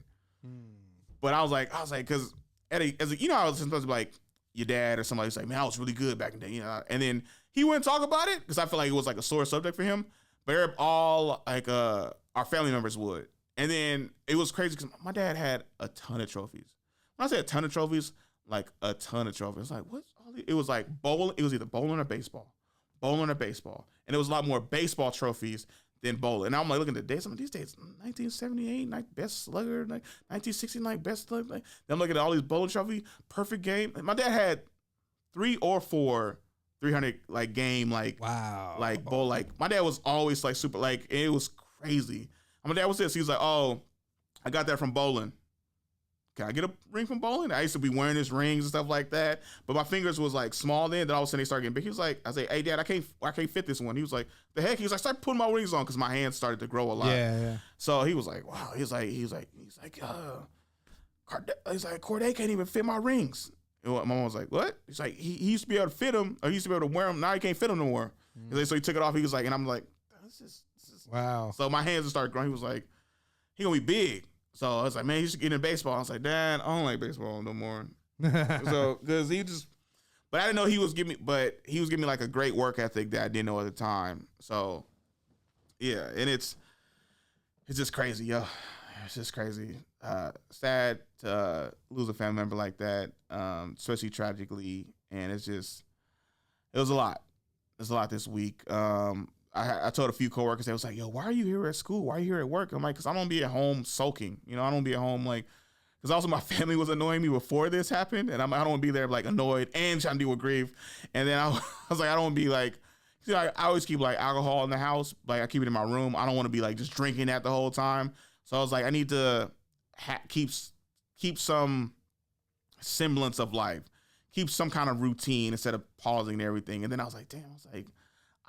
But I was like, because you know, I was sometimes like. Your dad or somebody's like, man, I was really good back in the day, you know. And then he wouldn't talk about it because I feel like it was like a sore subject for him. But all like our family members would. And then it was crazy because my dad had a ton of trophies. When I say a ton of trophies, like a ton of trophies. Like what's all these? It was like bowling. It was either bowling or baseball, and it was a lot more baseball trophies than bowling. And I'm like looking at the dates. Some of these dates, 1978, best slugger, like 1969, best slugger. Like, then I'm looking at all these bowling trophies, perfect game. My dad had 3 or 4 300 like game like wow like bowl like my dad was always like super like it was crazy. My dad was this. He was like, oh, I got that from bowling. Can I get a ring from bowling? I used to be wearing his rings and stuff like that, but my fingers was like small then. Then all of a sudden they started getting big. He was like, I say, hey dad, I can't fit this one. He was like, the heck? He was like, start putting my rings on because my hands started to grow a lot. Yeah. So he was like, wow. He's like, Corde can't even fit my rings. And my mom was like, what? He's like, he used to be able to fit them, or he used to be able to wear them. Now he can't fit them no more. So he took it off. He was like, and I'm like, this is wow. So my hands started growing. He was like, he gonna be big. So I was like, man, you should get into baseball. I was like, Dad, I don't like baseball no more. So because but I didn't know he was giving me like a great work ethic that I didn't know at the time. So yeah, and it's just crazy, yo. It's just crazy. Sad to lose a family member like that, especially tragically. And it was a lot. It was a lot this week. I told a few coworkers, they was like, yo, why are you here at school? Why are you here at work? I'm like, because I don't be at home soaking. You know, I don't be at home like, because also my family was annoying me before this happened. And I don't want to be there like annoyed and trying to deal with grief. And then I was like, I don't want to be like, see, I always keep like alcohol in the house. Like I keep it in my room. I don't want to be like just drinking that the whole time. So I was like, I need to keep some semblance of life, keep some kind of routine instead of pausing and everything. And then I was like, damn, I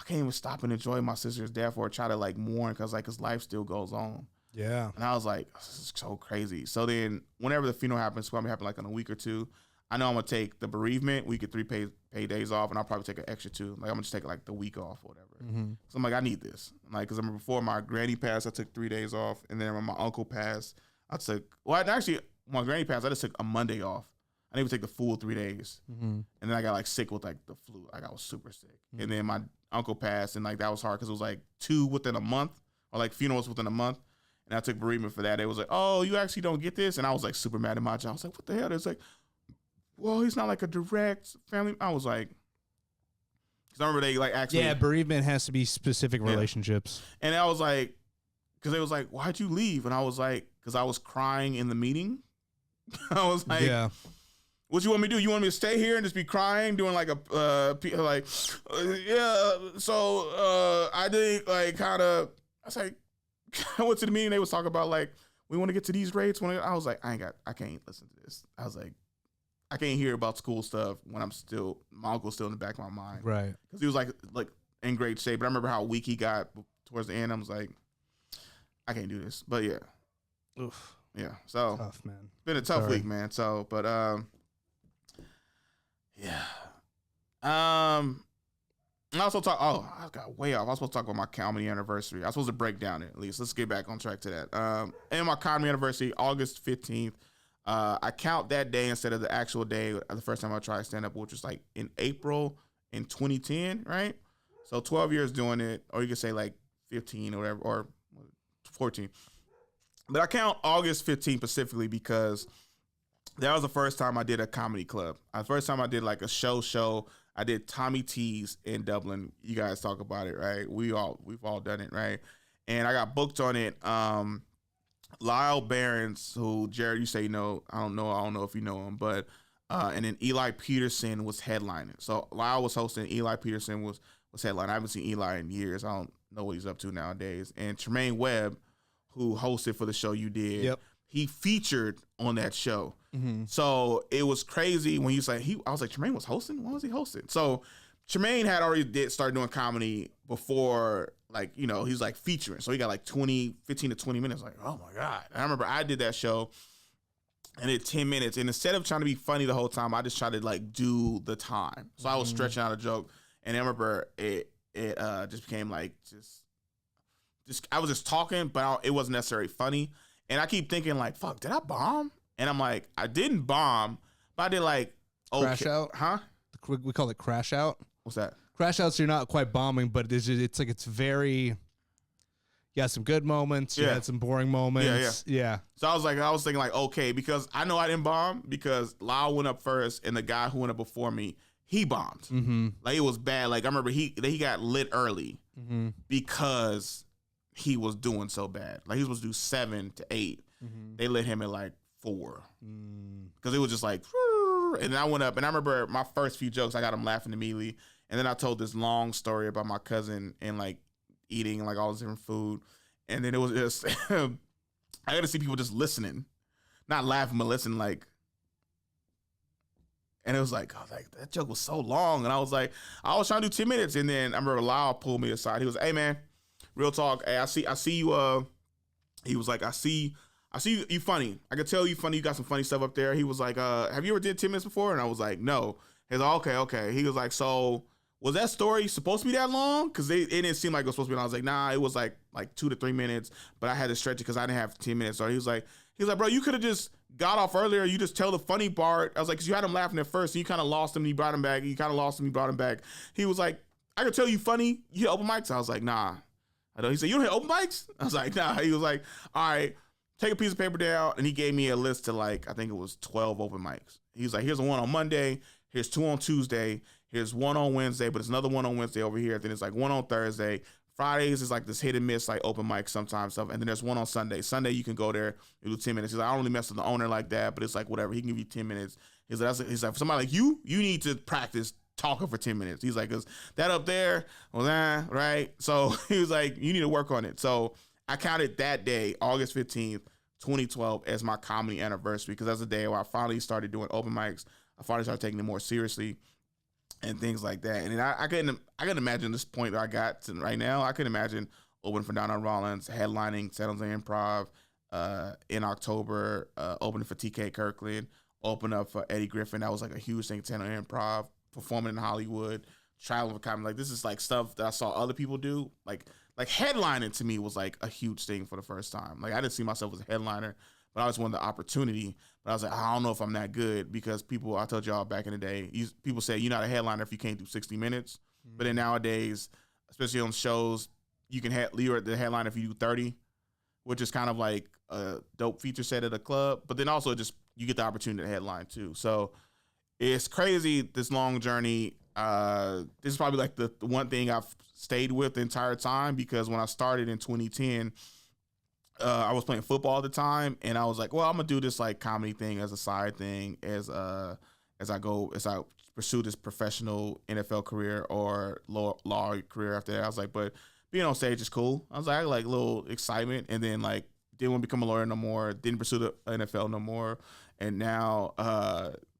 can't even stop and enjoy my sister's death or try to like mourn because like his life still goes on. Yeah. And I was like, this is so crazy. So then whenever the funeral happens, it's going to happen like in a week or two. I know I'm going to take the bereavement. We get 3 paid days off, and I'll probably take an extra 2. Like I'm going to just take like the week off or whatever. Mm-hmm. So I'm like, I need this. Like, because I remember before my granny passed, I took 3 days off. And then when my uncle passed, my granny passed, I just took a Monday off. I didn't even take the full 3 days. Mm-hmm. And then I got like sick with like the flu. Like I was super sick. Mm-hmm. And then my uncle passed, and like that was hard because it was like 2 within a month, or like funerals within a month. And I took bereavement for that. It was like, oh, you actually don't get this? And I was like super mad at my job. I was like, what the hell? It's like, well, he's not like a direct family. I was like, because I remember they like actually. Yeah, bereavement has to be specific relationships. And I was like, because they was like, why'd you leave? And I was like, because I was crying in the meeting. I was like, yeah. What you want me to do? You want me to stay here and just be crying, doing like yeah. So I did like kind of. I was like, I went to the meeting. They was talking about like we want to get to these rates. I was like, I can't listen to this. I was like, I can't hear about school stuff when my uncle's still in the back of my mind, right? Because he was like in great shape. But I remember how weak he got towards the end. I was like, I can't do this. But yeah, oof, yeah. So tough, man. Been a tough week, man. So, but yeah. I also I got way off. I was supposed to talk about my comedy anniversary. I was supposed to break down it at least. Let's get back on track to that. And my comedy anniversary, August 15th. I count that day instead of the actual day. The first time I tried stand up, which was like in April in 2010, right? So 12 years doing it, or you could say like 15 or whatever, or 14. But I count August 15th specifically because that was the first time I did a comedy club. The first time I did like a show. I did Tommy T's in Dublin. You guys talk about it, right? We've all done it, right? And I got booked on it. Lyle Barons, who Jared, you say no, I don't know if you know him, but and then Eli Peterson was headlining. So Lyle was hosting, Eli Peterson was headlining. I haven't seen Eli in years. I don't know what he's up to nowadays. And Tremaine Webb, who hosted for the show you did, yep. He featured on that show. Mm-hmm. So it was crazy when you say I was like, Tremaine was hosting? When was he hosting? So Tremaine had already started doing comedy before, like, you know, he's like featuring. So he got like 15 to 20 minutes. Like, oh my God. And I remember I did that show and it 10 minutes. And instead of trying to be funny the whole time, I just tried to like do the time. So I was stretching out a joke. And I remember it just became like, just I was just talking, but it wasn't necessarily funny. And I keep thinking like, fuck, did I bomb? And I'm like, I didn't bomb, but I did like, okay. Crash out? Huh? We call it crash out. What's that? Crash outs, you're not quite bombing, but it's very, you got some good moments, you had some boring moments. Yeah. So I was thinking like, okay, because I know I didn't bomb because Lyle went up first and the guy who went up before me, he bombed. Mm-hmm. Like it was bad. Like I remember he got lit early because he was doing so bad. Like he was supposed to do 7 to 8. Mm-hmm. They lit him at like 4 because it was just like, and then I went up and I remember my first few jokes, I got him laughing immediately. And then I told this long story about my cousin and like eating like all this different food. And then it was just, I got to see people just listening, not laughing, but listening like, and it was like, that joke was so long. And I was like, I was trying to do 10 minutes. And then I remember Lyle pulled me aside. He was, hey man, real talk. Hey, I see you. He was like, I see you funny. I could tell you funny. You got some funny stuff up there. He was like, have you ever did 10 minutes before? And I was like, no. He's like, okay. He was like, so was that story supposed to be that long? Because it didn't seem like it was supposed to be long. I was like, nah, it was like 2 to 3 minutes, but I had to stretch it because I didn't have 10 minutes. So he was like, He's like, bro, you could have just got off earlier. You just tell the funny part. I was like, because you had him laughing at first, and you kind of lost him, and you brought him back. You kind of lost him, you brought him back. He was like, I could tell you funny. You hit open mics? I was like, nah. I know. He said, you don't hit open mics? I was like, nah. He was like, all right, take a piece of paper down. And he gave me a list to like, I think it was 12 open mics. He was like, here's a one on Monday. Here's 2 on Tuesday. Here's 1 on Wednesday, but it's another 1 on Wednesday over here. Then it's like 1 on Thursday. Fridays is like this hit and miss, like open mic sometimes stuff. And then there's 1 on Sunday. Sunday, you can go there and do 10 minutes. He's like, I don't really mess with the owner like that, but it's like whatever. He can give you 10 minutes. He's like, for somebody like you need to practice talking for 10 minutes. He's like, because that up there, well, right? So he was like, you need to work on it. So I counted that day, August 15th, 2012, as my comedy anniversary, because that's the day where I finally started doing open mics. I finally started taking it more seriously and things like that. And I couldn't imagine this point that I got to right now. I couldn't imagine opening for Donnell Rollins, headlining San Jose Improv in October, opening for TK Kirkland, open up for Eddie Griffin. That was like a huge thing, San Jose Improv, performing in Hollywood, traveling for comedy. Like, this is like stuff that I saw other people do. Like headlining to me was like a huge thing for the first time. Like, I didn't see myself as a headliner, but I always wanted the opportunity. But I was like, I don't know if I'm that good, because people, I told y'all back in the day, people say you're not a headliner if you can't do 60 minutes. Mm-hmm. But then nowadays, especially on shows, you're the headliner if you do 30, which is kind of like a dope feature set at a club. But then also just you get the opportunity to headline too. So it's crazy, this long journey. This is probably like the one thing I've stayed with the entire time, because when I started in 2010, I was playing football at the time, and I was like, well, I'm gonna do this like comedy thing as a side thing as I pursue this professional NFL career or law career after that. I was like, but being on stage is cool. I was like, I like a little excitement, and then like didn't want to become a lawyer no more, didn't pursue the NFL no more, and now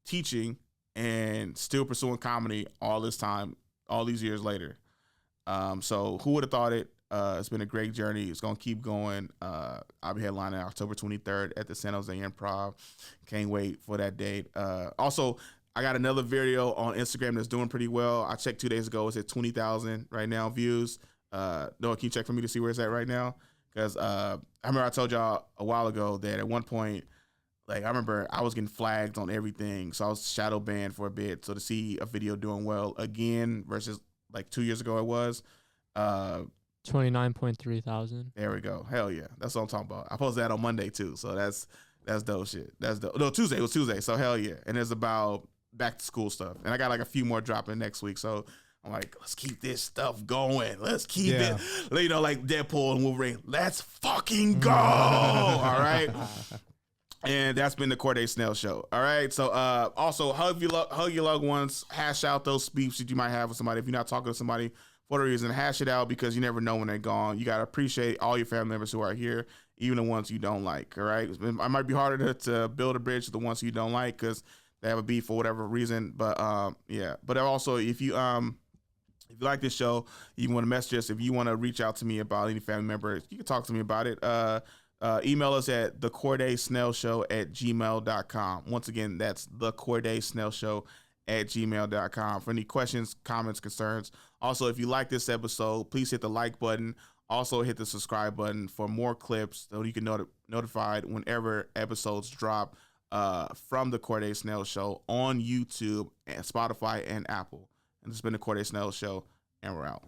teaching and still pursuing comedy all this time, all these years later. So who would have thought it? It's been a great journey. It's going to keep going. I'll be headlining October 23rd at the San Jose Improv. Can't wait for that date. Also, I got another video on Instagram that's doing pretty well. I checked 2 days ago. It's at 20,000 right now views. Noah, can you check for me to see where it's at right now? Because I remember I told y'all a while ago that at one point, like, I remember I was getting flagged on everything. So I was shadow banned for a bit. So to see a video doing well again versus like 2 years ago it was, 29.3 thousand. There we go. Hell yeah. That's what I'm talking about. I posted that on Monday too. So that's dope shit. That's dope. No, Tuesday. It was Tuesday. So hell yeah. And it's about back to school stuff. And I got like a few more dropping next week. So I'm like, let's keep this stuff going. Let's keep it, you know, like Deadpool and Wolverine. Let's fucking go. All right. And that's been the Corde Snell Show. All right. So also hug your loved ones. Hash out those beefs that you might have with somebody. If you're not talking to somebody for the reason, hash it out, because you never know when they're gone. You got to appreciate all your family members who are here, even the ones you don't like. All right. It might be harder to build a bridge to the ones you don't like because they have a beef for whatever reason. But yeah. But also, if you like this show, you want to message us, if you want to reach out to me about any family member, you can talk to me about it. Email us at thecordesnellshow@gmail.com. Once again, that's thecordesnellshow@gmail.com for any questions, comments, concerns. Also, if you like this episode, please hit the like button. Also, hit the subscribe button for more clips so you can notified whenever episodes drop from the Corde Snell Show on YouTube and Spotify and Apple. And this has been the Corde Snell Show, and we're out.